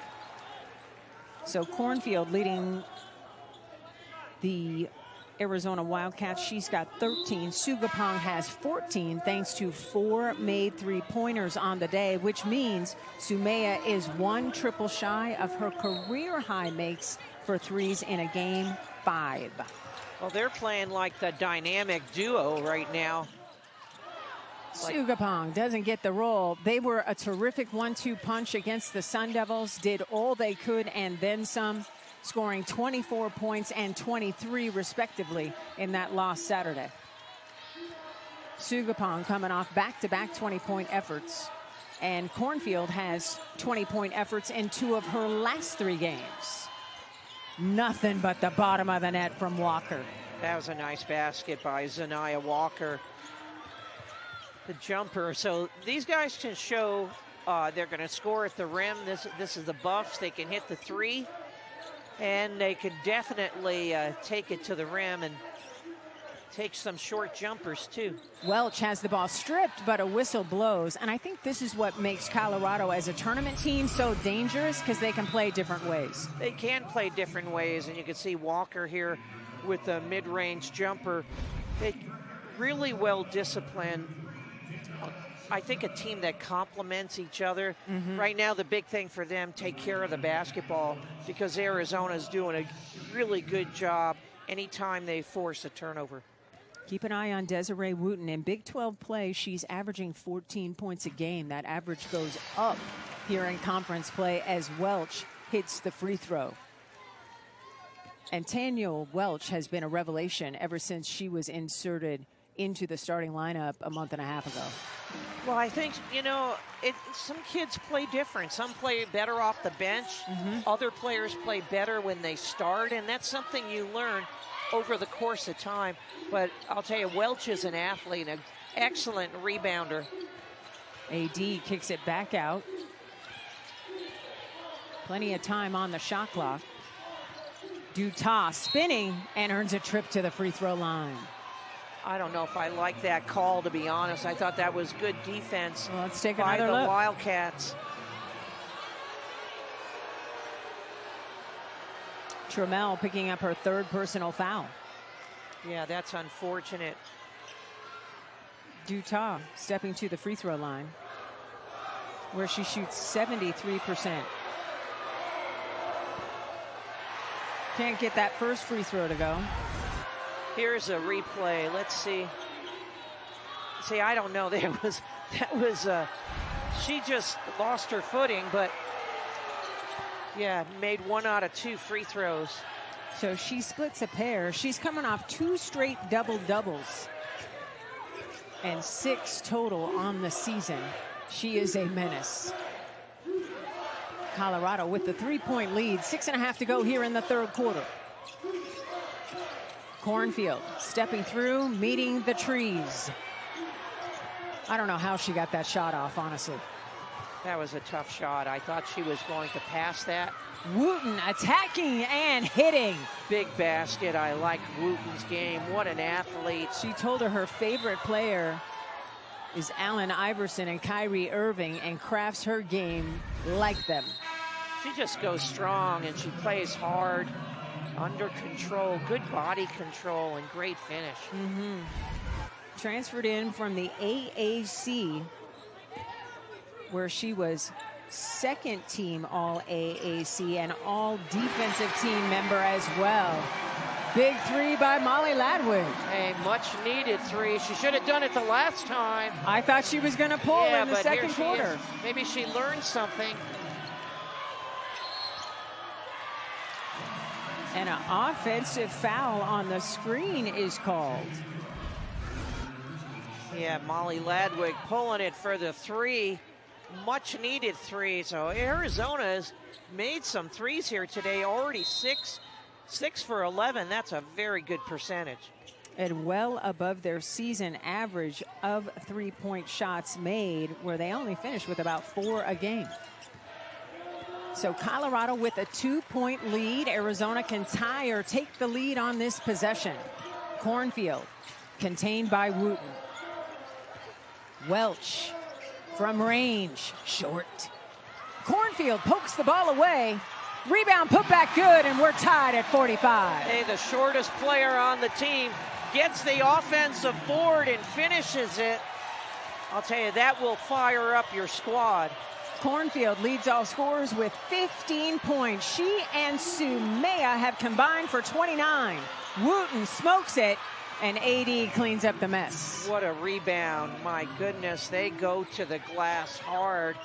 So Cornfield leading the Arizona Wildcats. She's got 13. Sugapong has 14 thanks to 4 made three-pointers on the day, which means Sumaya is 1 triple shy of her career high makes for threes in a game 5. Well, they're playing like the dynamic duo right now. Sugapong doesn't get the roll. They were a terrific 1-2 punch against the Sun Devils, did all they could and then some, scoring 24 points and 23 respectively in that loss Saturday. Sugapong coming off back-to-back 20-point efforts, and Cornfield has 20-point efforts in 2 of her last 3 games. Nothing but the bottom of the net from Walker. That was a nice basket by Zanaya Walker. The jumper. So these guys can show they're going to score at the rim. This is the Buffs. They can hit the 3, and they can definitely take it to the rim and take some short jumpers too. Welch has the ball stripped, but a whistle blows, and I think this is what makes Colorado as a tournament team so dangerous, because they can play different ways. They can play different ways, and you can see Walker here with the mid-range jumper. They really well disciplined. I think a team that complements each other. Right now, the big thing for them, take care of the basketball, because Arizona's doing a really good job anytime they force a turnover. Keep an eye on Desiree Wooten. In Big 12 play, she's averaging 14 points a game. That average goes up here in conference play as Welch hits the free throw. And Tanya Welch has been a revelation ever since she was inserted into the starting lineup a month and a half ago. Well, I think, you know, some kids play different. Some play better off the bench. Other players play better when they start, and that's something you learn over the course of time. But I'll tell you, Welch is an athlete, an excellent rebounder. AD kicks it back out. Plenty of time on the shot clock. Dutas spinning and earns a trip to the free throw line. I don't know if I like that call, to be honest. I thought that was good defense well, let's take by another the look. Wildcats. Trammell picking up her 3rd personal foul. Yeah, that's unfortunate. Dutas stepping to the free throw line, where she shoots 73%. Can't get that first free throw to go. Here's a replay. Let's see. See, I don't know. That was she just lost her footing, but yeah, made 1 out of 2 free throws. So she splits a pair. She's coming off 2 straight double-doubles and 6 total on the season. She is a menace. Colorado with the 3-point lead. 6.5 to go here in the 3rd quarter. Cornfield stepping through, meeting the trees. I don't know how she got that shot off, honestly. That was a tough shot. I thought she was going to pass that. Wooten attacking and hitting. Big basket. I like Wooten's game. What an athlete. She told her favorite player is Allen Iverson and Kyrie Irving, and crafts her game like them. She just goes strong, and she plays hard, under control, good body control, and great finish. Transferred in from the AAC, where she was 2nd team All AAC and All Defensive Team member as well. Big three by Molly Ladwig. A much-needed three. She should have done it the last time. I thought she was going to pull in the second quarter. Maybe she learned something. And an offensive foul on the screen is called. Yeah, Molly Ladwig pulling it for the three. Much-needed three. So Arizona has made some threes here today. Already 6 for 11. That's a very good percentage. And well above their season average of three-point shots made, where they only finished with about 4 a game. So Colorado with a 2-point lead. Arizona can tie or take the lead on this possession. Cornfield contained by Wooten. Welch from range, short. Cornfield pokes the ball away. Rebound put back good, and we're tied at 45. Hey, the shortest player on the team gets the offensive board and finishes it. I'll tell you, that will fire up your squad. Cornfield leads all scorers with 15 points. She and Sumaya have combined for 29. Wooten smokes it, and AD cleans up the mess. What a rebound. My goodness, they go to the glass hard.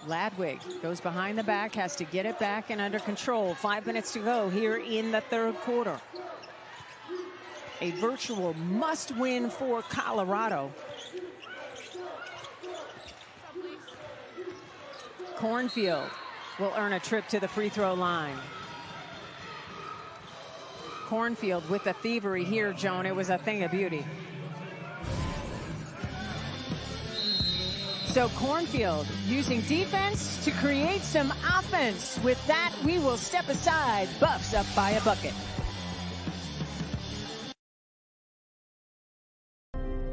Ladwig goes behind the back, has to get it back and under control. 5 minutes to go here in the third quarter. A virtual must-win for Colorado. Cornfield will earn a trip to the free throw line. Cornfield with the thievery here, Joan. It was a thing of beauty. So Cornfield using defense to create some offense. With that, we will step aside. Buffs up by a bucket.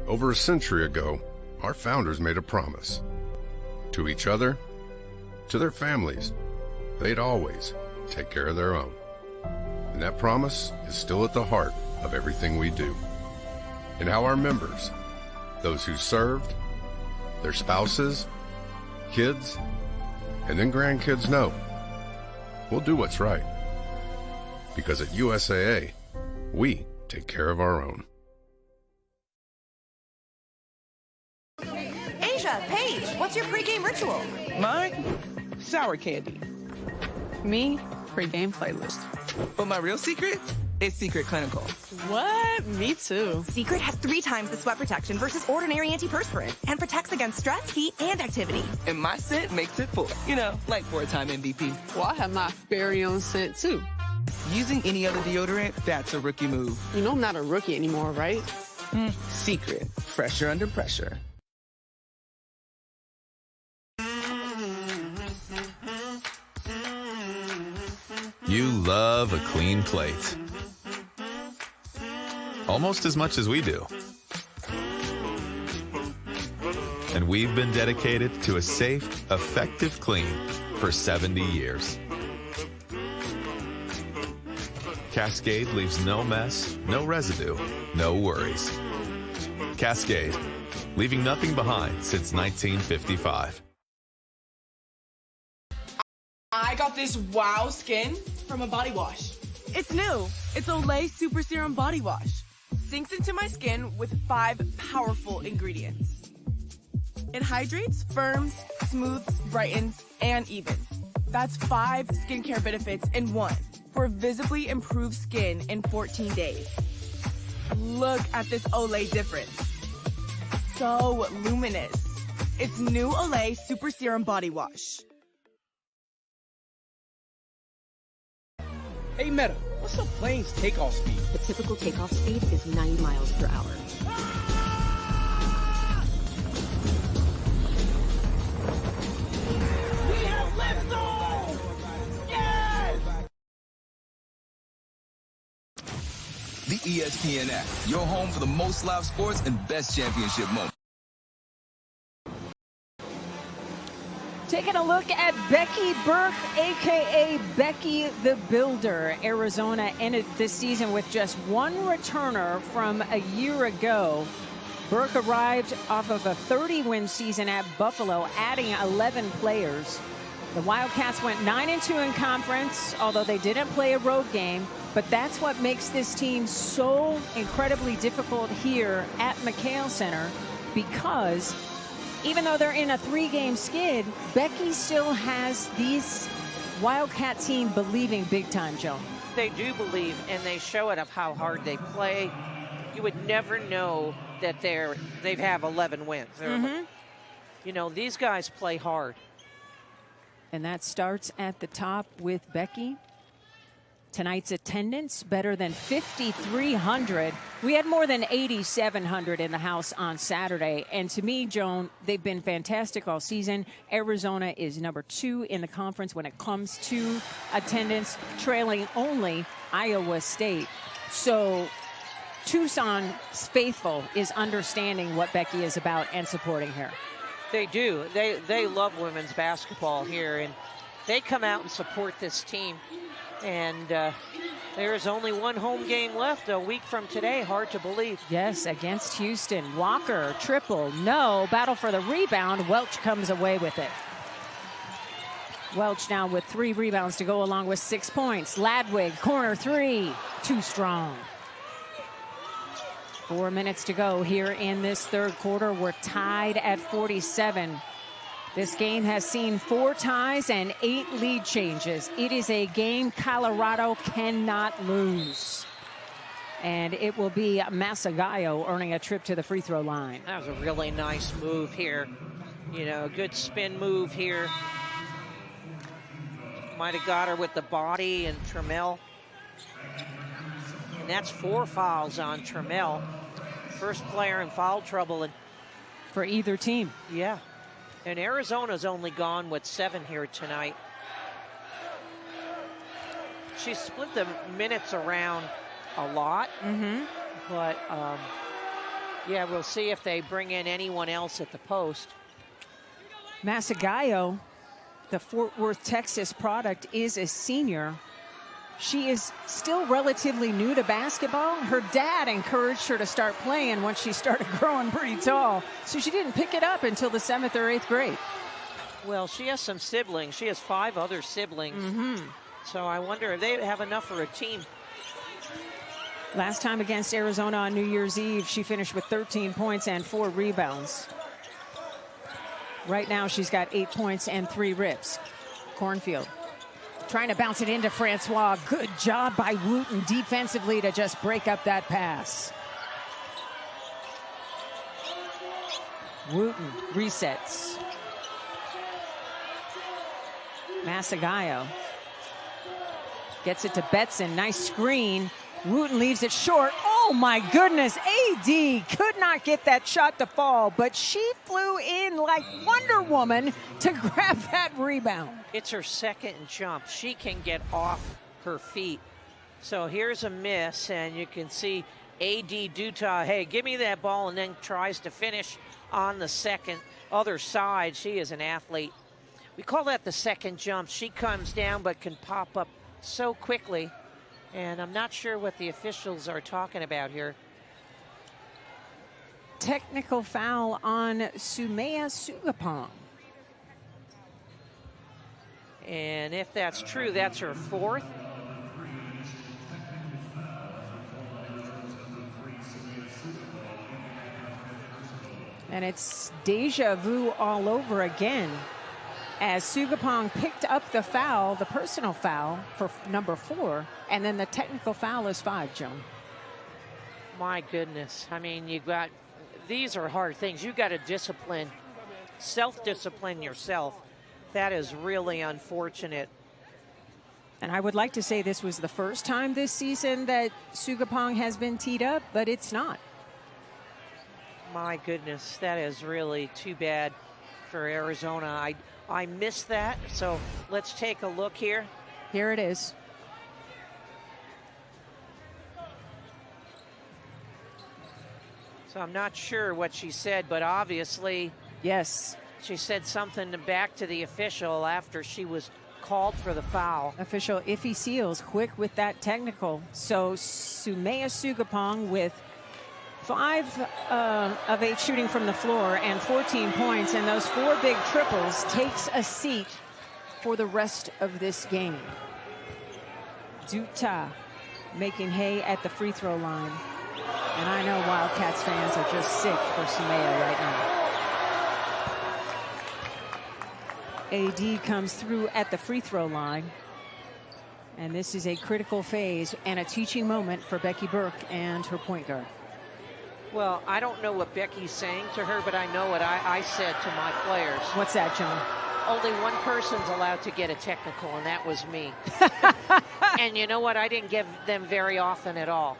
Over a century ago, our founders made a promise. To each other, to their families, they'd always take care of their own. And that promise is still at the heart of everything we do. And how our members, those who served, their spouses, kids, and then grandkids know we'll do what's right. Because at USAA, we take care of our own. Asia, Paige, what's your pregame ritual? Mine? Sour candy. Me? Pre-game playlist. But my real secret is Secret Clinical. What? Me too. Secret has 3 times the sweat protection versus ordinary antiperspirant and protects against stress, heat, and activity. And my scent makes it 4. You know, like 4-time MVP. Well, I have my very own scent too. Using any other deodorant, that's a rookie move. You know I'm not a rookie anymore, right? Secret. Fresher under pressure. You love a clean plate. Almost as much as we do. And we've been dedicated to a safe, effective clean for 70 years. Cascade leaves no mess, no residue, no worries. Cascade, leaving nothing behind since 1955. I got this wow skin from a body wash. It's new. It's Olay Super Serum Body Wash. Sinks into my skin with 5 powerful ingredients. It hydrates, firms, smooths, brightens, and evens. That's 5 skincare benefits in one for visibly improved skin in 14 days. Look at this Olay difference. So luminous. It's new Olay Super Serum Body Wash. Hey Meta, what's the plane's takeoff speed? The typical takeoff speed is 90 miles per hour. We have liftoff! Yes! The ESPN app, your home for the most live sports and best championship moments. Taking a look at Becky Burke, a.k.a. Becky the Builder. Arizona ended this season with just 1 returner from a year ago. Burke arrived off of a 30-win season at Buffalo, adding 11 players. The Wildcats went 9-2 in conference, although they didn't play a road game. But that's what makes this team so incredibly difficult here at McHale Center, because even though they're in a 3-game skid, Becky still has these Wildcat team believing big time, Joan. They do believe, and they show it of how hard they play. You would never know that they have 11 wins. You know, these guys play hard. And that starts at the top with Becky. Tonight's attendance better than 5,300. We had more than 8,700 in the house on Saturday. And to me, Joan, they've been fantastic all season. Arizona is number 2 in the conference when it comes to attendance, trailing only Iowa State. So Tucson's faithful is understanding what Becky is about and supporting her. They do. They love women's basketball here, and they come out and support this team. And there's only one home game left a week from today. Hard to believe. Yes, against Houston. Walker, triple, no. Battle for the rebound. Welch comes away with it. Welch now with 3 rebounds to go along with 6 points. Ladwig, corner 3. Too strong. 4 minutes to go here in this third quarter. We're tied at 47. This game has seen 4 ties and 8 lead changes. It is a game Colorado cannot lose. And it will be Masagayo earning a trip to the free throw line. That was a really nice move here. You know, a good spin move here. Might have got her with the body, and Trammell. And that's 4 fouls on Trammell. First player in foul trouble. For either team. Yeah. And Arizona's only gone with 7 here tonight. She split the minutes around a lot. But, yeah, we'll see if they bring in anyone else at the post. Masagayo, the Fort Worth, Texas product, is a senior. She is still relatively new to basketball. Her dad encouraged her to start playing once she started growing pretty tall. So she didn't pick it up until the 7th or 8th grade. Well, she has some siblings. She has 5 other siblings. So I wonder if they have enough for a team. Last time against Arizona on New Year's Eve, she finished with 13 points and 4 rebounds. Right now, she's got 8 points and 3 rips. Cornfield trying to bounce it into Francois. Good job by Wooten defensively to just break up that pass. Wooten resets. Masagayo gets it to Betson. Nice screen. Wooten leaves it short. Oh my goodness, AD could not get that shot to fall, but she flew in like Wonder Woman to grab that rebound. It's her second jump. She can get off her feet. So here's a miss, and you can see AD Duta, hey, give me that ball, and then tries to finish on the other side. She is an athlete. We call that the second jump. She comes down but can pop up so quickly. And I'm not sure what the officials are talking about here. Technical foul on Sumaya Sugapong. And if that's true, that's her 4th. And it's deja vu all over again, as Sugapong picked up the foul, the personal foul for number 4, and then the technical foul is 5, Joan. My goodness. I mean, these are hard things. You got to self-discipline yourself. That is really unfortunate. And I would like to say this was the first time this season that Sugapong has been teed up, but it's not. My goodness, that is really too bad for Arizona. I missed that, so let's take a look here. Here it is. So I'm not sure what she said, but obviously, yes, she said something back to the official after she was called for the foul. Official Iffy Seals quick with that technical. So Sumaya Sugapong with 5 of 8 shooting from the floor and 14 points, and those 4 big triples, takes a seat for the rest of this game. Duta making hay at the free throw line. And I know Wildcats fans are just sick for Sumaya right now. AD comes through at the free throw line. And this is a critical phase and a teaching moment for Becky Burke and her point guard. Well, I don't know what Becky's saying to her, but I know what I said to my players. What's that, John? Only one person's allowed to get a technical, and that was me. And you know what? I didn't give them very often at all.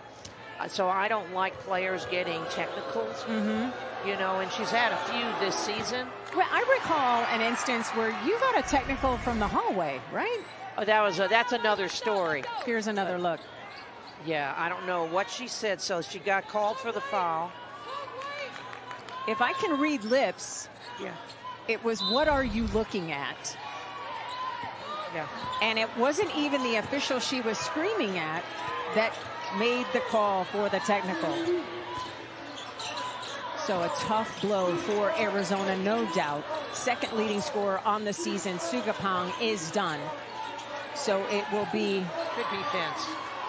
So I don't like players getting technicals. Mm-hmm. You know, and she's had a few this season. Well, I recall an instance where you got a technical from the hallway, right? Oh, that's another story. Here's another look. Yeah, I don't know what she said. So she got called for the foul. If I can read lips, yeah, it was, what are you looking at? Yeah. And it wasn't even the official she was screaming at that made the call for the technical. So a tough blow for Arizona, no doubt. Second leading scorer on the season, Sugapong, is done. So it will be good defense.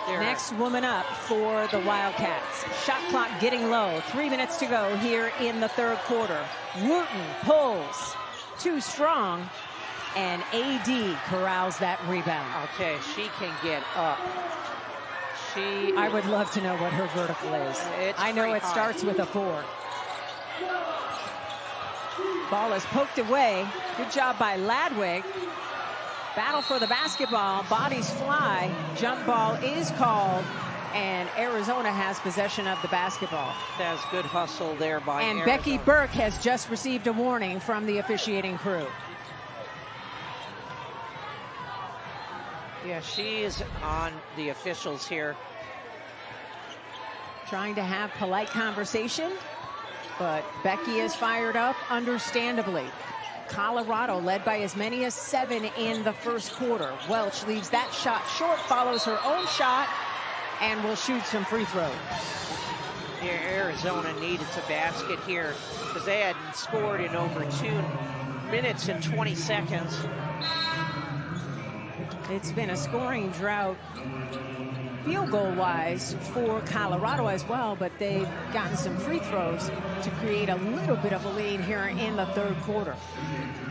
Next woman up for the Wildcats. Shot clock getting low. 3 minutes to go here in the third quarter. Wooten pulls. Too strong. And AD corrals that rebound. Okay, she can get up. I would love to know what her vertical is. I know it starts with a 4. Ball is poked away. Good job by Ladwig. Battle for the basketball. Bodies fly. Jump ball is called. And Arizona has possession of the basketball. That's good hustle there by Arizona. Becky Burke has just received a warning from the officiating crew. Yeah, she is on the officials here. Trying to have polite conversation, but Becky is fired up, understandably. Colorado led by as many as 7 in the first quarter. Welch leaves that shot short, follows her own shot, and will shoot some free throws. Arizona needed to basket here because they hadn't scored in over 2 minutes and 20 seconds. It's been a scoring drought field goal-wise for Colorado as well, but they've gotten some free throws to create a little bit of a lead here in the third quarter.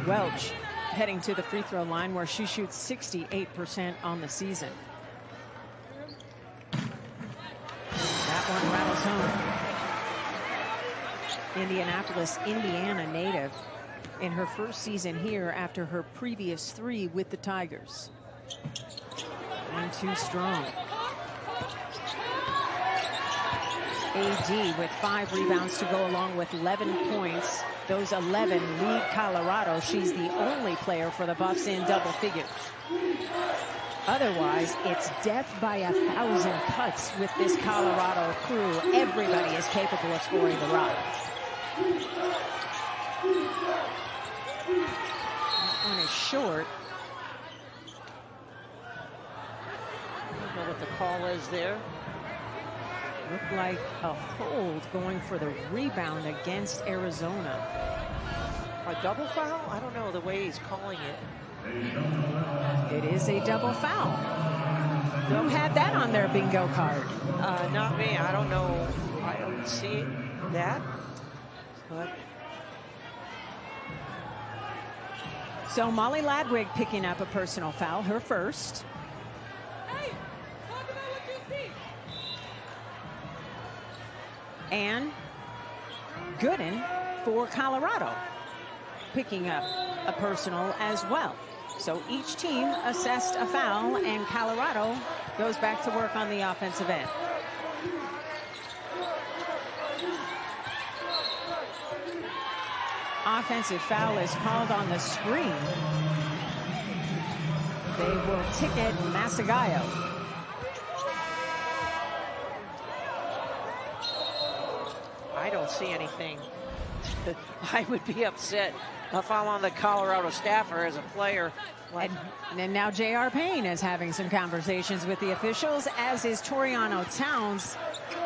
Welch heading to the free throw line where she shoots 68% on the season. That one rattles home. Indianapolis, Indiana native in her first season here after her previous 3 with the Tigers. And too strong. AD with 5 rebounds to go along with 11 points. Those 11 lead Colorado. She's the only player for the Buffs in double figures. Otherwise, it's death by 1,000 cuts with this Colorado crew. Everybody is capable of scoring the rock. That one is short. I don't know what the call is there. Looked like a hold going for the rebound against Arizona. A double foul? I don't know the way he's calling it. It is a double foul. Who had that on their bingo card? Not me. I don't know. I don't see that. But so Molly Ladwig picking up a personal foul, her first. And Gooden for Colorado picking up a personal as well. So each team assessed a foul, and Colorado goes back to work on the offensive end. Offensive foul is called on the screen. They will ticket Masagayo. I don't see anything. I would be upset if I'm on the Colorado staff or as a player. And then now J.R. Payne is having some conversations with the officials, as is Toriano Towns.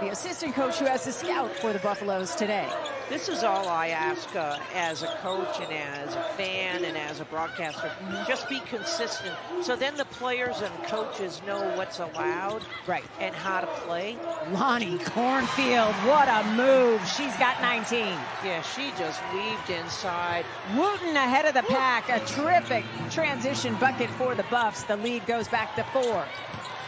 the assistant coach who has the scout for the Buffaloes today. This is all I ask as a coach and as a fan and as a broadcaster. Just be consistent. So then the players and coaches know what's allowed and how to play. Lonnie Cornfield, what a move. She's got 19. Yeah, she just weaved inside. Wooten ahead of the pack. A terrific transition bucket for the Buffs. The lead goes back to 4.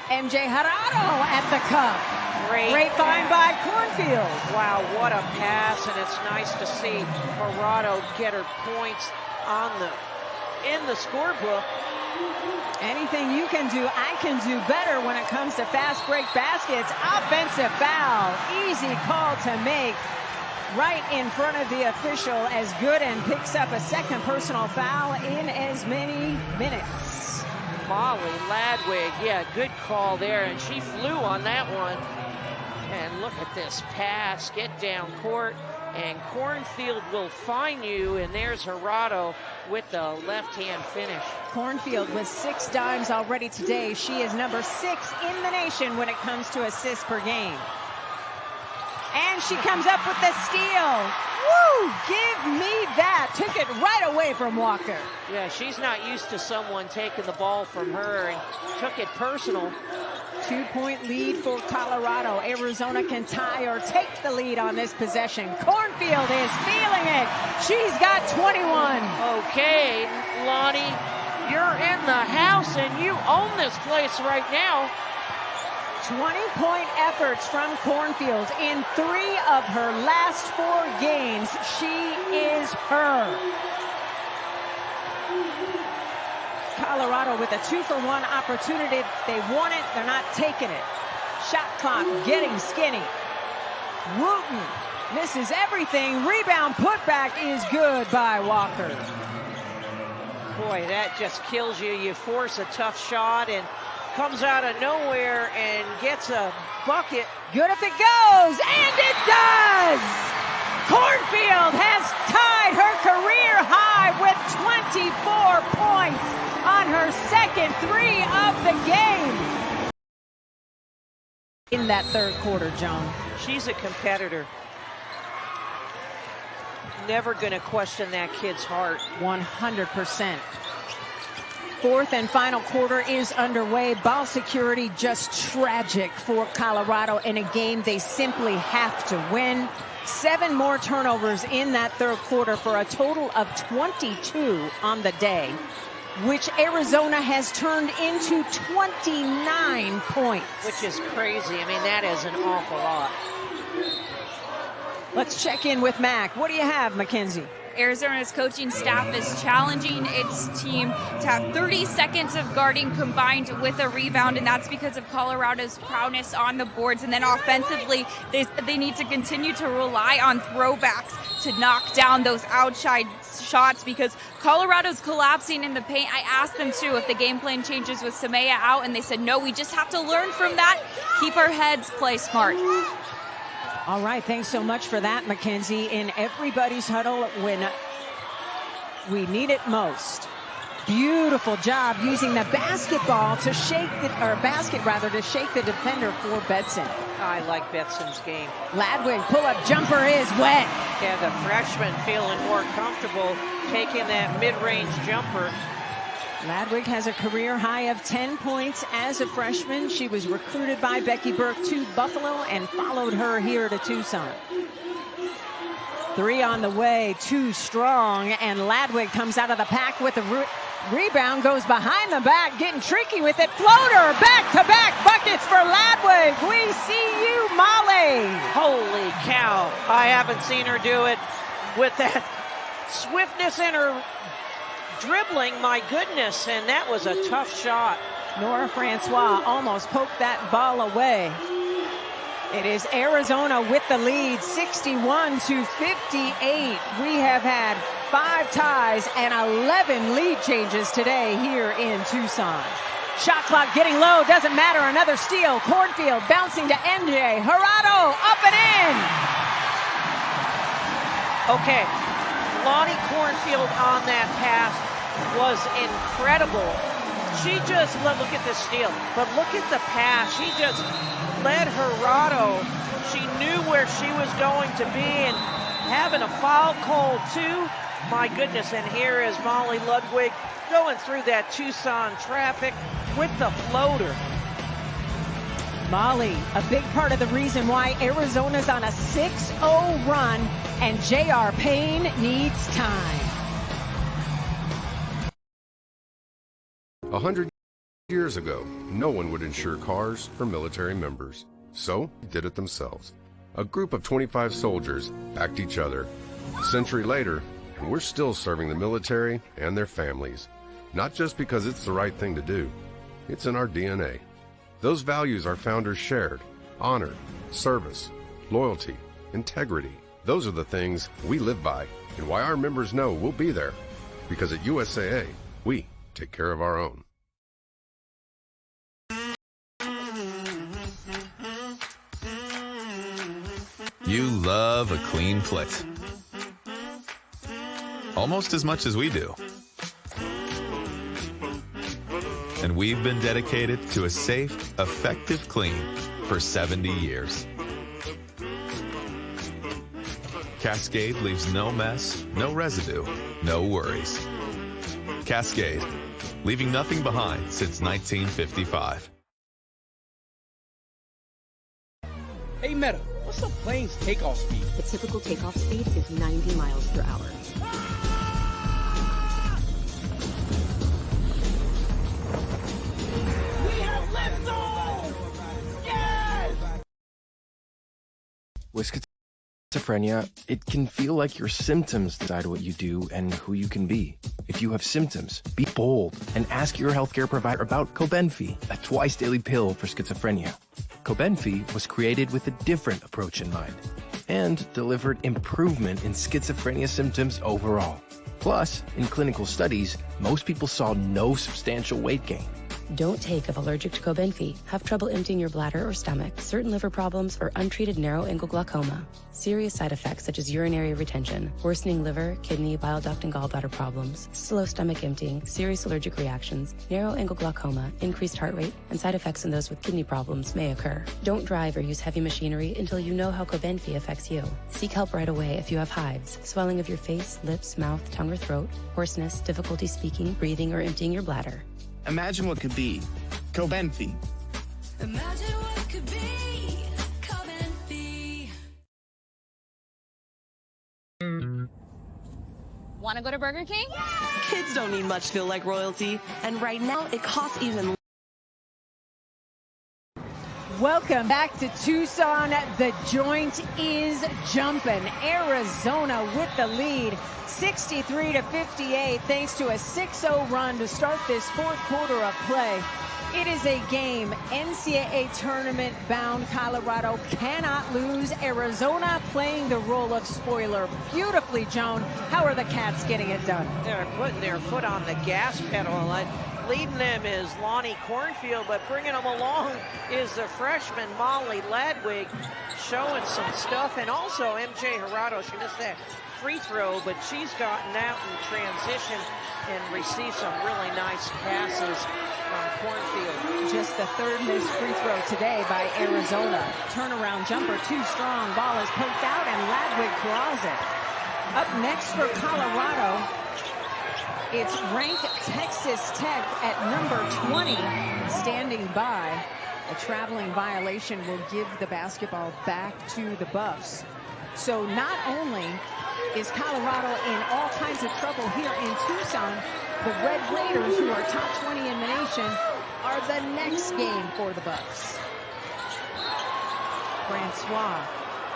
MJ Harado at the cup. Great find by Cornfield. Wow, what a pass, and it's nice to see Harado get her points in the scorebook. Anything you can do, I can do better when it comes to fast break baskets. Offensive foul. Easy call to make. Right in front of the official as Gooden picks up a second personal foul in as many minutes. Molly Ladwig, yeah, good call there, and she flew on that one. And look at this pass, get down court, and Cornfield will find you, and there's Harado with the left-hand finish. Cornfield with 6 dimes already today. She is number 6 in the nation when it comes to assists per game. And she comes up with the steal. Woo! Give me that. Took it right away from Walker. Yeah, she's not used to someone taking the ball from her and took it personal. 2-point lead for Colorado. Arizona can tie or take the lead on this possession. Cornfield is feeling it. She's got 21. Okay, Lonnie, you're in the house and you own this place right now. 20-point efforts from Cornfield in 3 of her last 4 games. She is her. Colorado with a 2-for-1 opportunity. They want it, they're not taking it. Shot clock getting skinny. Wooten misses everything. Rebound putback is good by Walker. Boy, that just kills you. You force a tough shot and comes out of nowhere and gets a bucket. Good if it goes, and it does! Cornfield has tied her career high with 24 points on her second 3 of the game. In that third quarter, Joan. She's a competitor. Never going to question that kid's heart. 100%. Fourth and final quarter is underway. Ball security just tragic for Colorado in a game they simply have to win. 7 more turnovers in that third quarter for a total of 22 on the day, which Arizona has turned into 29 points. Which is crazy. I mean, that is an awful lot. Let's check in with Mac. What do you have, Mackenzie? Arizona's coaching staff is challenging its team to have 30 seconds of guarding combined with a rebound, and that's because of Colorado's prowess on the boards. And then offensively, they need to continue to rely on throwbacks to knock down those outside shots because Colorado's collapsing in the paint. I asked them too if the game plan changes with Samaya out, and they said no, we just have to learn from that, keep our heads, play smart. All right, thanks so much for that, Mackenzie. In everybody's huddle when we need it most. Beautiful job using the basketball to shake to shake the defender for Betson. I like Betson's game. Ladwig pull-up jumper is wet. Yeah, the freshman feeling more comfortable taking that mid-range jumper. Ladwig has a career high of 10 points as a freshman. She was recruited by Becky Burke to Buffalo and followed her here to Tucson. 3 on the way, 2 strong, and Ladwig comes out of the pack with a rebound, goes behind the back, getting tricky with it. Floater, back-to-back buckets for Ladwig. We see you, Molly. Holy cow. I haven't seen her do it with that swiftness in her dribbling, my goodness, and that was a tough shot. Nora Francois almost poked that ball away. It is Arizona with the lead, 61-58. We have had 5 ties and 11 lead changes today here in Tucson. Shot clock getting low, doesn't matter, another steal. Cornfield bouncing to MJ. Harado up and in. Okay, Lonnie Cornfield on that pass was incredible. She just, look at this steal, but look at the pass. She just led Harado She knew where she was going to be, and having a foul call too. My goodness, and here is Molly Ludwig going through that Tucson traffic with the floater. Molly, a big part of the reason why Arizona's on a 6-0 run, and J.R. Payne needs time. 100 years ago, no one would insure cars for military members. So, they did it themselves. A group of 25 soldiers backed each other. A century later, and we're still serving the military and their families. Not just because it's the right thing to do. It's in our DNA. Those values our founders shared: honor, service, loyalty, integrity. Those are the things we live by, and why our members know we'll be there. Because at USAA, we take care of our own. You love a clean plate. Almost as much as we do. And we've been dedicated to a safe, effective clean for 70 years. Cascade leaves no mess, no residue, no worries. Cascade, leaving nothing behind since 1955. Hey, Meta, what's the plane's takeoff speed? The typical takeoff speed is 90 miles per hour. With schizophrenia, it can feel like your symptoms decide what you do and who you can be. If you have symptoms, be bold and ask your healthcare provider about Cobenfy, a twice-daily pill for schizophrenia. Cobenfy was created with a different approach in mind and delivered improvement in schizophrenia symptoms overall. Plus, in clinical studies, most people saw no substantial weight gain. Don't take if allergic to Cobenfy, have trouble emptying your bladder or stomach, certain liver problems, or untreated narrow-angle glaucoma. Serious side effects such as urinary retention, worsening liver, kidney, bile duct, and gallbladder problems, slow stomach emptying, serious allergic reactions, narrow-angle glaucoma, increased heart rate, and side effects in those with kidney problems may occur. Don't drive or use heavy machinery until you know how Cobenfy affects you. Seek help right away if you have hives, swelling of your face, lips, mouth, tongue, or throat, hoarseness, difficulty speaking, breathing, or emptying your bladder. Imagine what could be. Cobenfy. Imagine what could be. Cobenfy. Want to go to Burger King? Kids don't need much to feel like royalty, and right now it costs even. Welcome back to Tucson. The joint is jumping. Arizona with the lead, 63-58, thanks to a 6-0 run to start this fourth quarter of play. It is a game NCAA tournament bound. Colorado cannot lose. Arizona playing the role of spoiler beautifully. Joan, how are the Cats getting it done? They're putting their foot on the gas pedal. Leading them is Lonnie Cornfield, but bringing them along is the freshman Molly Ludwig, showing some stuff. And also MJ Gerardo, she missed that free throw, but she's gotten out in transition and received some really nice passes from Cornfield. Just the third missed free throw today by Arizona. Turnaround jumper, too strong. Ball is poked out, and Ludwig draws it. Up next for Colorado, it's ranked Texas Tech at number 20, standing by. A traveling violation will give the basketball back to the Buffs. So not only is Colorado in all kinds of trouble here in Tucson, the Red Raiders, who are top 20 in the nation, are the next game for the Buffs. Francois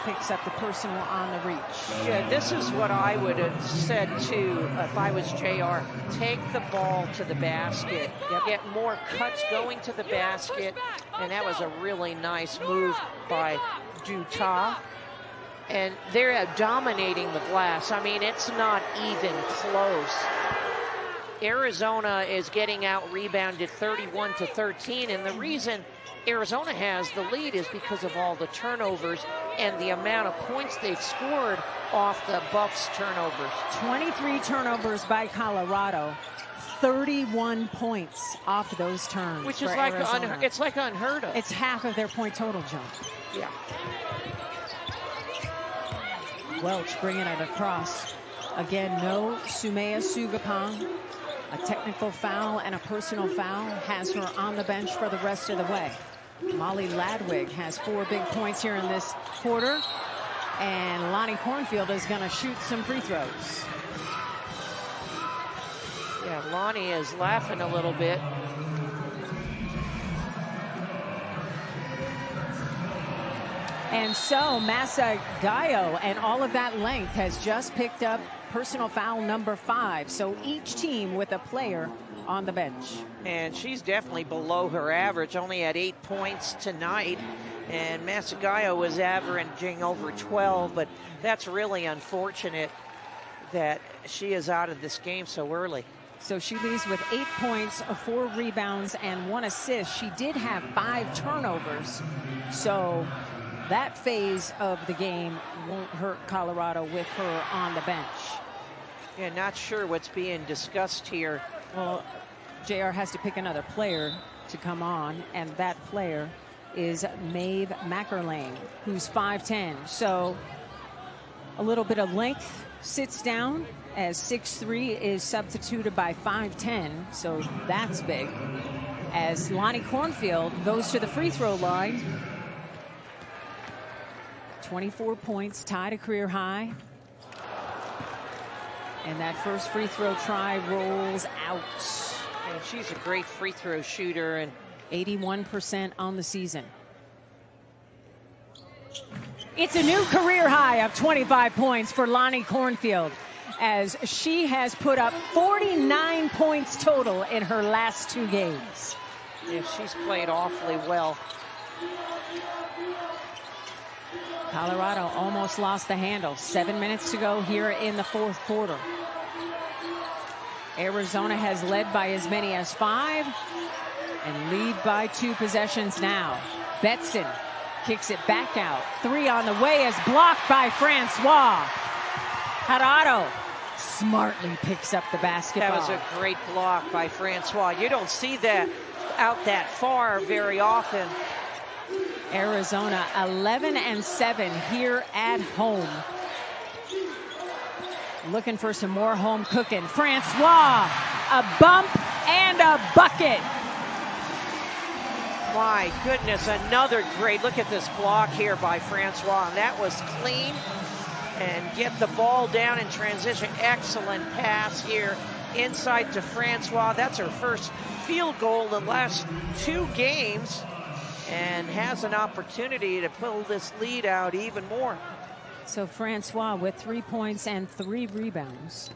picks up the personal on the reach. Yeah, this is what I would have said too if I was JR. Take the ball to the basket. Get more cuts going to the basket. And that was a really nice move by Dutas. And they're dominating the glass. I mean, it's not even close. Arizona is getting out rebounded 31-13, and the reason Arizona has the lead is because of all the turnovers and the amount of points they've scored off the Buffs' turnovers. 23 turnovers by Colorado, 31 points off those turns. Which is for like Arizona. it's like unheard of. It's half of their point total, John. Yeah. Welch bringing it across. Again, no Sumaya Sugapong. A technical foul and a personal foul has her on the bench for the rest of the way. Molly Ladwig has 4 big points here in this quarter. And Lonnie Cornfield is going to shoot some free throws. Yeah, Lonnie is laughing a little bit. And so Massa Gallo and all of that length has just picked up personal foul number 5. So each team with a player on the bench. And she's definitely below her average, only had 8 points tonight. And Masagayo was averaging over 12, but that's really unfortunate that she is out of this game so early. So she leaves with 8 points, 4 rebounds, and 1 assist. She did have 5 turnovers. So that phase of the game won't hurt Colorado with her on the bench. Yeah, not sure what's being discussed here. Well, JR has to pick another player to come on, and that player is Maeve Mackerlane, who's 5'10". So a little bit of length sits down as 6'3" is substituted by 5'10". So that's big. As Lonnie Cornfield goes to the free throw line. 24 points, tied a career high. And that first free throw try rolls out. And she's a great free throw shooter, and 81% on the season. It's a new career high of 25 points for Lonnie Cornfield, as she has put up 49 points total in her last 2 games. Yeah, she's played awfully well. Colorado almost lost the handle. 7 minutes to go here in the 4th quarter. Arizona has led by as many as 5 and lead by 2 possessions now. Betson kicks it back out. 3 on the way is blocked by Francois. Harado smartly picks up the basketball. That was a great block by Francois. You don't see that out that far very often. Arizona 11-7 here at home. Looking for some more home cooking. Francois, a bump and a bucket. My goodness, another great, look at this block here by Francois. And that was clean. And get the ball down in transition. Excellent pass here inside to Francois. That's her first field goal in the last 2 games. And has an opportunity to pull this lead out even more. So Francois with 3 points and 3 rebounds.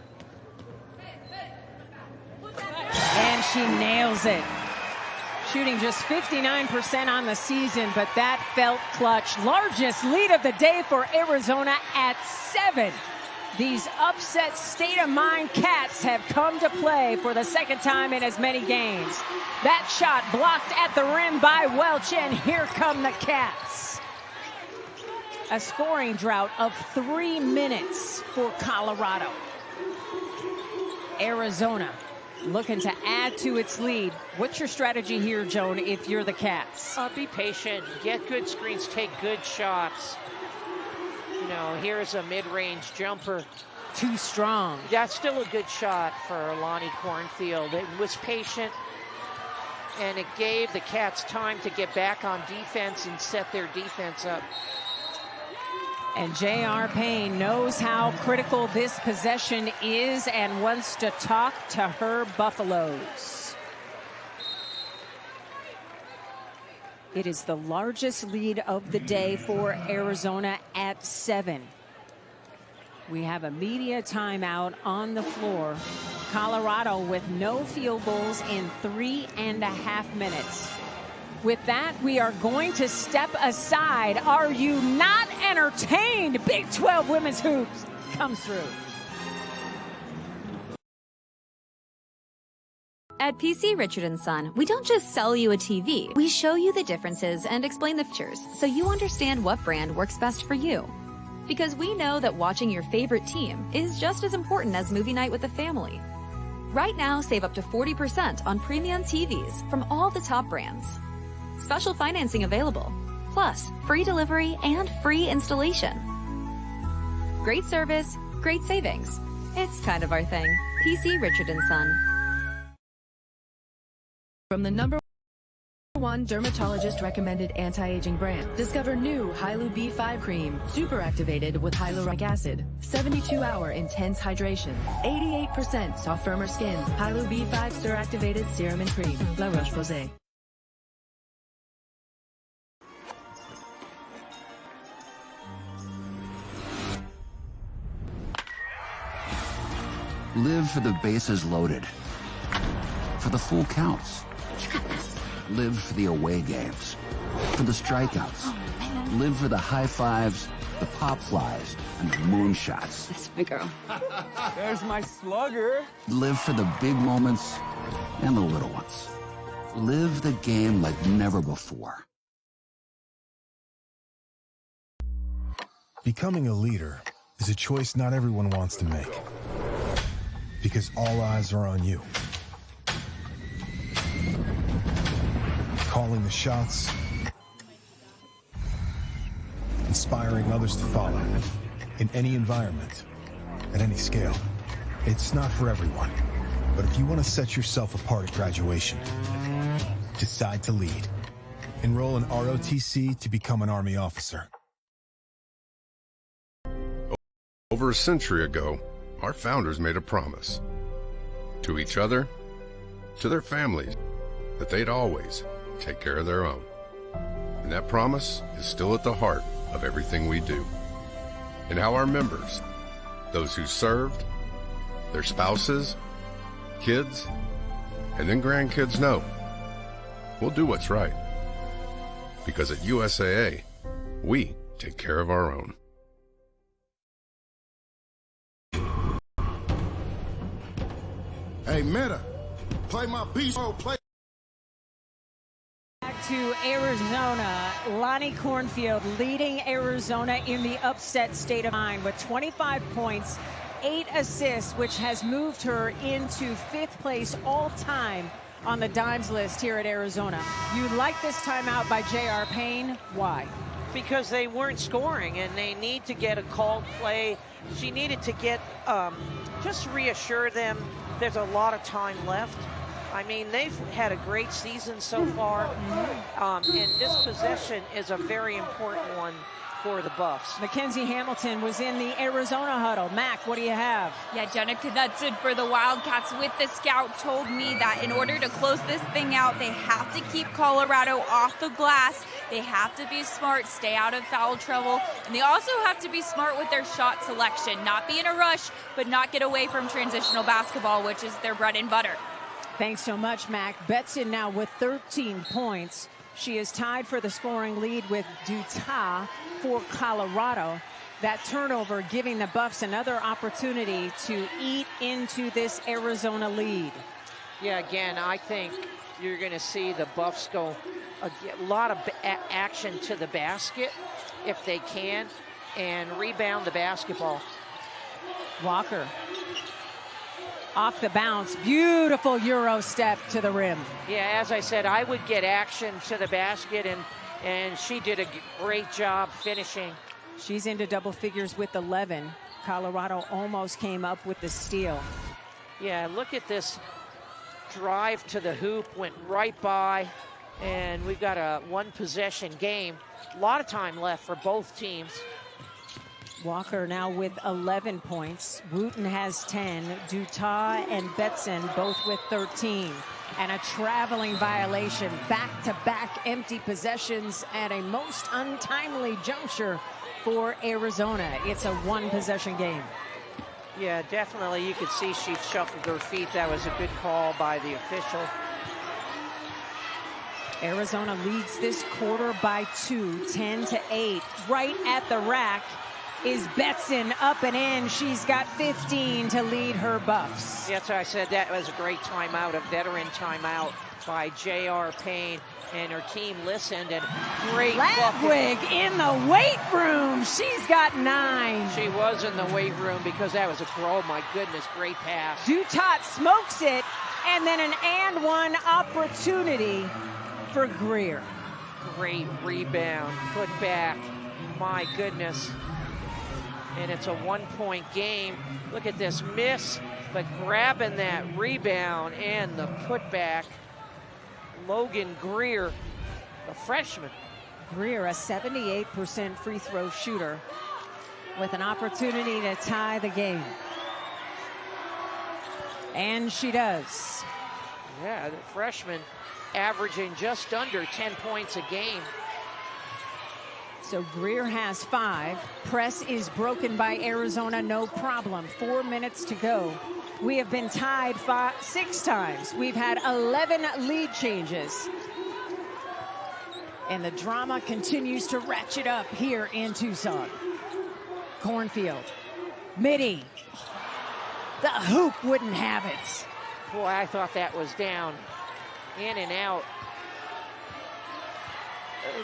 And she nails it. Shooting just 59% on the season, but that felt clutch. Largest lead of the day for Arizona at 7. These upset state-of-mind Cats have come to play for the 2nd time in as many games. That shot blocked at the rim by Welch, and here come the Cats. A scoring drought of 3 minutes for Colorado. Arizona looking to add to its lead. What's your strategy here, Joan, if you're the Cats? Be patient, get good screens, take good shots. You know, here's a mid-range jumper. Too strong. That's still a good shot for Lonnie Cornfield. It was patient, and it gave the Cats time to get back on defense and set their defense up. And J.R. Payne knows how critical this possession is and wants to talk to her Buffaloes. It is the largest lead of the day for Arizona at 7. We have a media timeout on the floor. Colorado with no field goals in 3.5 minutes. With that, we are going to step aside. Are you not entertained? Big 12 women's hoops comes through. At PC Richard & Son, we don't just sell you a TV. We show you the differences and explain the features so you understand what brand works best for you. Because we know that watching your favorite team is just as important as movie night with the family. Right now, save up to 40% on premium TVs from all the top brands. Special financing available. Plus, free delivery and free installation. Great service, great savings. It's kind of our thing. PC Richard & Son. From the #1 dermatologist recommended anti-aging brand. Discover new Hylu B5 cream, super activated with hyaluronic acid, 72-hour intense hydration, 88% soft firmer skin. Hylu B5 stir activated serum and cream. La Roche-Posay. Live for the bases loaded, for the full counts. Live for the away games, for the strikeouts. Live for the high fives, the pop flies, and the moonshots. That's my girl. There's my slugger. Live for the big moments and the little ones. Live the game like never before. Becoming a leader is a choice not everyone wants to make. Because all eyes are on you. Calling the shots, inspiring others to follow, in any environment, at any scale. It's not for everyone, but if you want to set yourself apart at graduation, decide to lead. Enroll in ROTC to become an Army officer. Over a century ago, our founders made a promise to each other, to their families, that they'd always take care of their own. And that promise is still at the heart of everything we do. And how our members, those who served, their spouses, kids, and then grandkids know we'll do what's right. Because at USAA, we take care of our own. Hey, Meta, play my beast mode, play. Back to Arizona, Lonnie Cornfield leading Arizona in the upset state of mind with 25 points, 8 assists, which has moved her into 5th place all time on the dimes list here at Arizona. You like this timeout by J.R. Payne. Why? Because they weren't scoring and they need to get a called play. She needed to get, just reassure them there's a lot of time left. I mean, they've had a great season so far, and this possession is a very important one for the Buffs. Mackenzie Hamilton was in the Arizona huddle. Mac, what do you have? Yeah, Jenna Knudsen for the Wildcats with the scout told me that in order to close this thing out, they have to keep Colorado off the glass. They have to be smart, stay out of foul trouble, and they also have to be smart with their shot selection. Not be in a rush, but not get away from transitional basketball, which is their bread and butter. Thanks so much, Mac. Betson now with 13 points. She is tied for the scoring lead with Dutah for Colorado. That turnover giving the Buffs another opportunity to eat into this Arizona lead. Yeah, again, I think you're going to see the Buffs go a lot of action to the basket if they can and rebound the basketball. Walker off the bounce, beautiful Euro step to the rim. Yeah, as I said, I would get action to the basket, and she did a great job finishing. She's into double figures with 11. Colorado almost came up with the steal. Yeah, look at this drive to the hoop, went right by, and we've got a one possession game. A lot of time left for both teams. Walker now with 11 points. Wooten has 10. Dutah and Betson both with 13. And a traveling violation. Back-to-back empty possessions at a most untimely juncture for Arizona. It's a one-possession game. Yeah, definitely. You could see she shuffled her feet. That was a good call by the official. Arizona leads this quarter by 2, 10-8. Right at the rack is Betson, up and in. She's got 15 to lead her Buffs. That's why I said that was a great timeout, a veteran timeout by J.R. Payne. And her team listened, and great Ladwig bucket. in the weight room. She's got 9. She was in the weight room because that was oh my goodness, great pass. Dutot smokes it, and then an and one opportunity for Greer. Great rebound, put back, my goodness. And it's a 1-point game. Look at this miss, but grabbing that rebound and the putback. Logan Greer, the freshman. Greer, a 78% free throw shooter with an opportunity to tie the game. And she does. Yeah, the freshman averaging just under 10 points a game. So Greer has 5. Press is broken by Arizona, no problem. 4 minutes to go. We have been tied 6 times. We've had 11 lead changes. And the drama continues to ratchet up here in Tucson. Cornfield. Mitty. The hoop wouldn't have it. Boy, I thought that was down. In and out.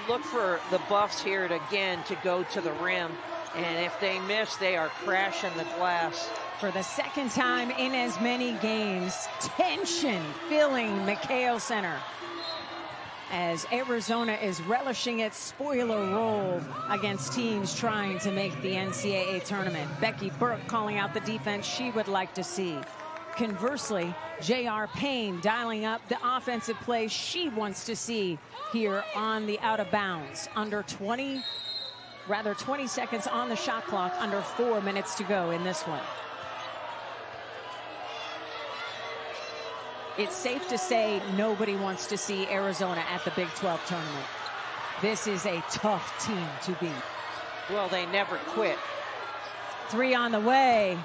Look for the Buffs here to go to the rim. And if they miss, they are crashing the glass. For the second time in as many games, tension filling McHale Center as Arizona is relishing its spoiler role against teams trying to make the NCAA tournament. Becky Burke calling out the defense she would like to see. Conversely, J.R. Payne dialing up the offensive play she wants to see here on the out of bounds. 20 seconds on the shot clock, under 4 minutes to go in this one. It's safe to say nobody wants to see Arizona at the Big 12 tournament. This is a tough team to beat. Well, they never quit. 3 on the way.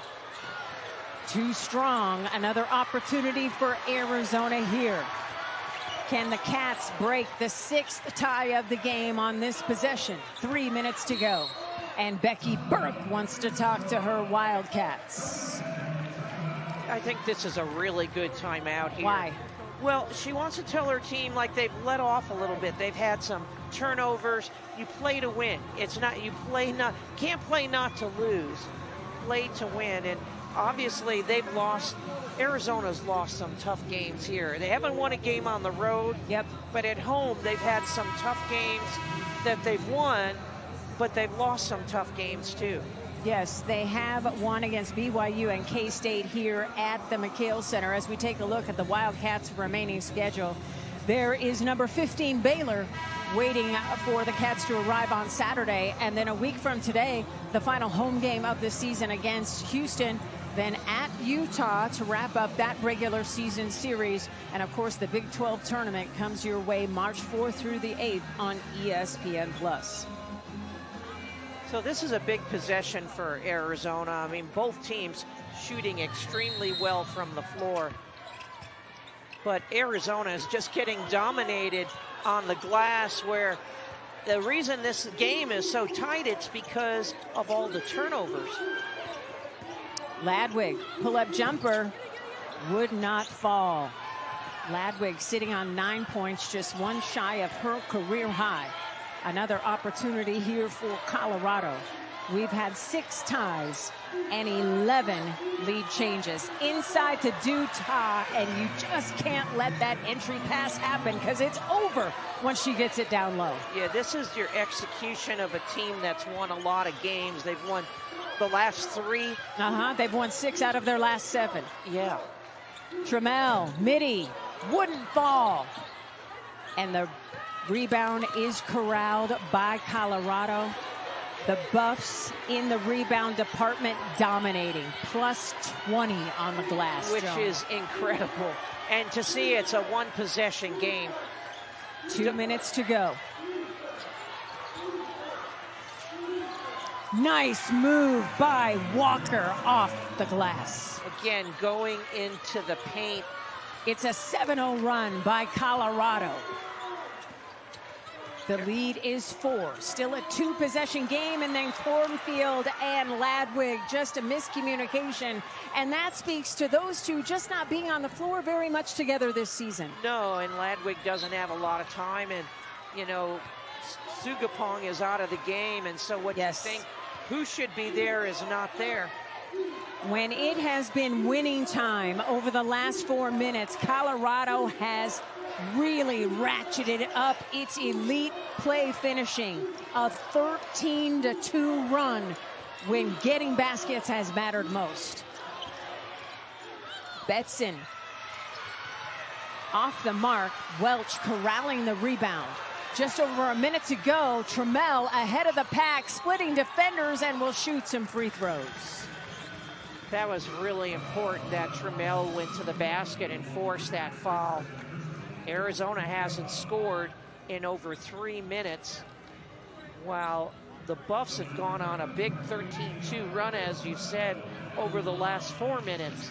Too strong. Another opportunity for Arizona here. Can the Cats break the 6th tie of the game on this possession? 3 minutes to go. And Becky Burke wants to talk to her Wildcats. I think this is a really good timeout here. Why? Well, she wants to tell her team like they've let off a little bit. They've had some turnovers. You play to win. It's not, can't play not to lose. Play to win. And obviously they've lost, Arizona's lost some tough games here. They haven't won a game on the road. Yep. But at home, they've had some tough games that they've won, but they've lost some tough games too. Yes, they have won against BYU and K-State here at the McHale Center. As we take a look at the Wildcats' remaining schedule, there is number 15 Baylor waiting for the Cats to arrive on Saturday. And then a week from today, the final home game of the season against Houston. Then at Utah to wrap up that regular season series. And of course, the Big 12 tournament comes your way March 4th through the 8th on ESPN+. So this is a big possession for Arizona. I mean, both teams shooting extremely well from the floor. But Arizona is just getting dominated on the glass, where the reason this game is so tight, it's because of all the turnovers. Ladwig, pull-up jumper, would not fall. Ladwig sitting on 9 points, just one shy of her career high. Another opportunity here for Colorado. We've had 6 ties and 11 lead changes. Inside to Dutot, and you just can't let that entry pass happen because it's over once she gets it down low. Yeah, this is your execution of a team that's won a lot of games. They've won the last 3. They've won 6 out of their last 7. Yeah. Trammell, Mitty, wouldn't fall. And the rebound is corralled by Colorado. The Buffs in the rebound department dominating. Plus 20 on the glass. Which is incredible. And to see it's a 1-possession game. 2 minutes to go. Nice move by Walker off the glass. Again, going into the paint. It's a 7-0 run by Colorado. The lead is 4. Still a 2-possession game, and then Cornfield and Ladwig, just a miscommunication. And that speaks to those two just not being on the floor very much together this season. No, and Ladwig doesn't have a lot of time, and, you know, Sugapong is out of the game, and so what you think, who should be there is not there. When it has been winning time over the last 4 minutes, Colorado has really ratcheted up its elite play finishing. A 13-2 run when getting baskets has mattered most. Betson off the mark. Welch corralling the rebound. Just over a minute to go. Trammell ahead of the pack, splitting defenders, and will shoot some free throws. That was really important that Trammell went to the basket and forced that foul. Arizona hasn't scored in over 3 minutes, while the Buffs have gone on a big 13-2 run, as you said, over the last 4 minutes.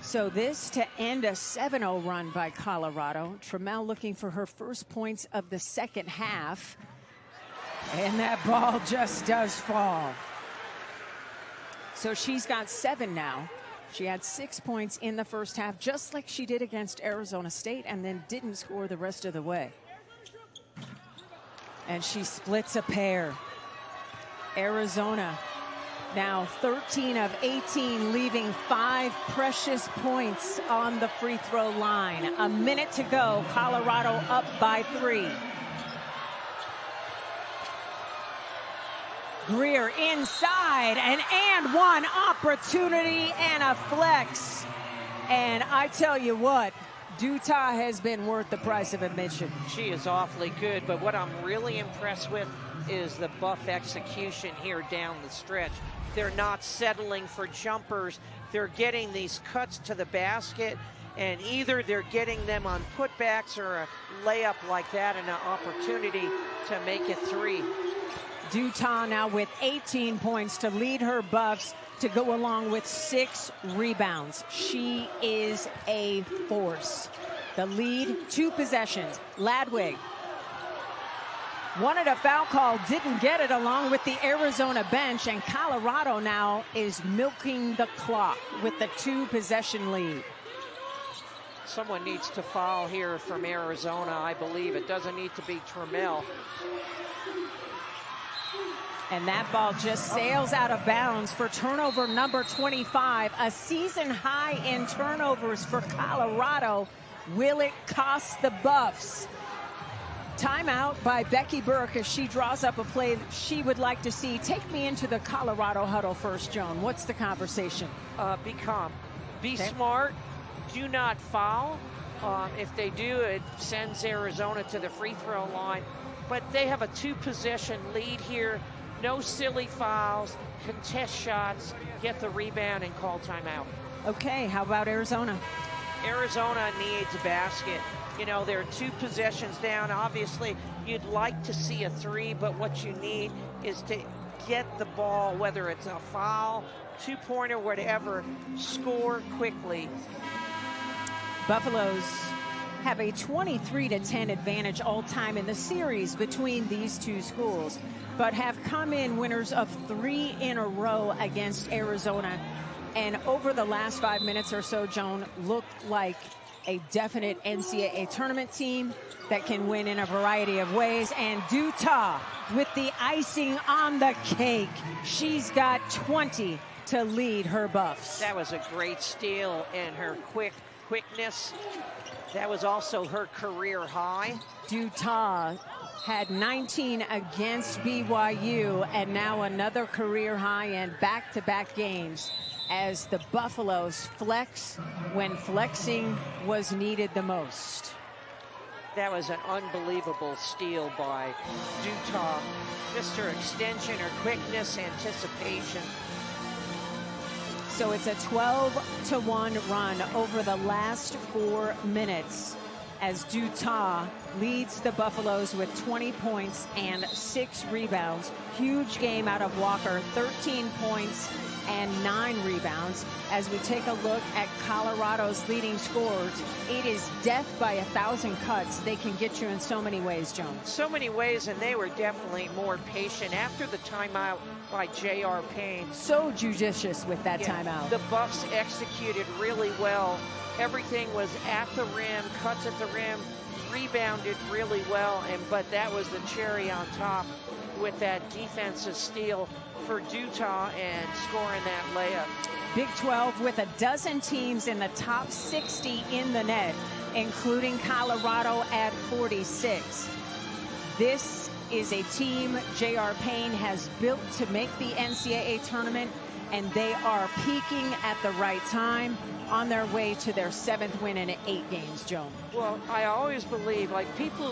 So this to end a 7-0 run by Colorado. Trammell looking for her first points of the second half. And that ball just does fall. So she's got 7 now. She had 6 points in the first half, just like she did against Arizona State, and then didn't score the rest of the way. And she splits a pair. Arizona now 13 of 18, leaving 5 precious points on the free throw line. A minute to go. Colorado up by 3. Greer inside, and one opportunity and a flex. And I tell you what, Utah has been worth the price of admission. She is awfully good, but what I'm really impressed with is the Buff execution here down the stretch. They're not settling for jumpers. They're getting these cuts to the basket, and either they're getting them on putbacks or a layup like that and an opportunity to make it 3. Utah now with 18 points to lead her Buffs, to go along with 6 rebounds. She is a force. The lead, 2 possessions. Ladwig wanted a foul call, didn't get it, along with the Arizona bench, and Colorado now is milking the clock with the 2-possession lead. Someone needs to foul here from Arizona, I believe. It doesn't need to be Trammell. And that ball just sails out of bounds for turnover number 25. A season high in turnovers for Colorado. Will it cost the Buffs? Timeout by Becky Burke as she draws up a play that she would like to see. Take me into the Colorado huddle first, Joan. What's the conversation? Be calm. Be smart. Do not foul. If they do, it sends Arizona to the free throw line. But they have a 2-possession lead here. No silly fouls, contest shots, get the rebound, and call timeout. Okay, how about Arizona? Arizona needs a basket. You know, they're 2 possessions down. Obviously, you'd like to see a 3, but what you need is to get the ball, whether it's a foul, 2-pointer, whatever, score quickly. Buffaloes have a 23-10 advantage all time in the series between these two schools, but have come in winners of 3 in a row against Arizona. And over the last 5 minutes or so, Joan, looked like a definite NCAA tournament team that can win in a variety of ways. And Utah with the icing on the cake. She's got 20 to lead her Buffs. That was a great steal, and her quickness. That was also her career high. Utah had 19 against BYU, and now another career high in back-to-back games as the Buffaloes flex when flexing was needed the most. That was an unbelievable steal by Utah. Just her extension, her quickness, anticipation. So it's a 12-1 run over the last 4 minutes. as Utah leads the Buffaloes with 20 points and 6 rebounds. Huge game out of Walker, 13 points and 9 rebounds. As we take a look at Colorado's leading scorers, it is death by 1,000 cuts. They can get you in so many ways, Jones. So many ways, and they were definitely more patient after the timeout by J.R. Payne. So judicious with that timeout. The Buffs executed really well. Everything was at the rim, cuts at the rim, rebounded really well, but that was the cherry on top with that defensive steal for Utah and scoring that layup. Big 12 with a dozen teams in the top 60 in the net, including Colorado at 46. This is a team J.R. Payne has built to make the NCAA tournament, and they are peaking at the right time, on their way to their 7th win in 8 games, Joan. Well, I always believe, like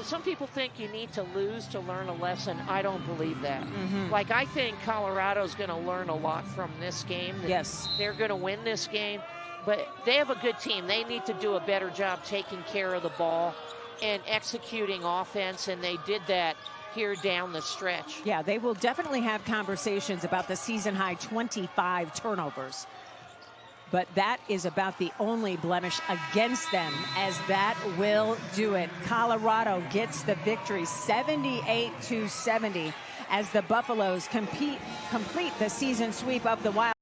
some people think you need to lose to learn a lesson. I don't believe that. Like, I think Colorado's going to learn a lot from this game. Yes. They're going to win this game, but they have a good team. They need to do a better job taking care of the ball and executing offense, and they did that here down the stretch. Yeah, they will definitely have conversations about the season-high 25 turnovers. But that is about the only blemish against them, as that will do it. Colorado gets the victory 78-70 as the Buffaloes complete the season sweep of the Wild.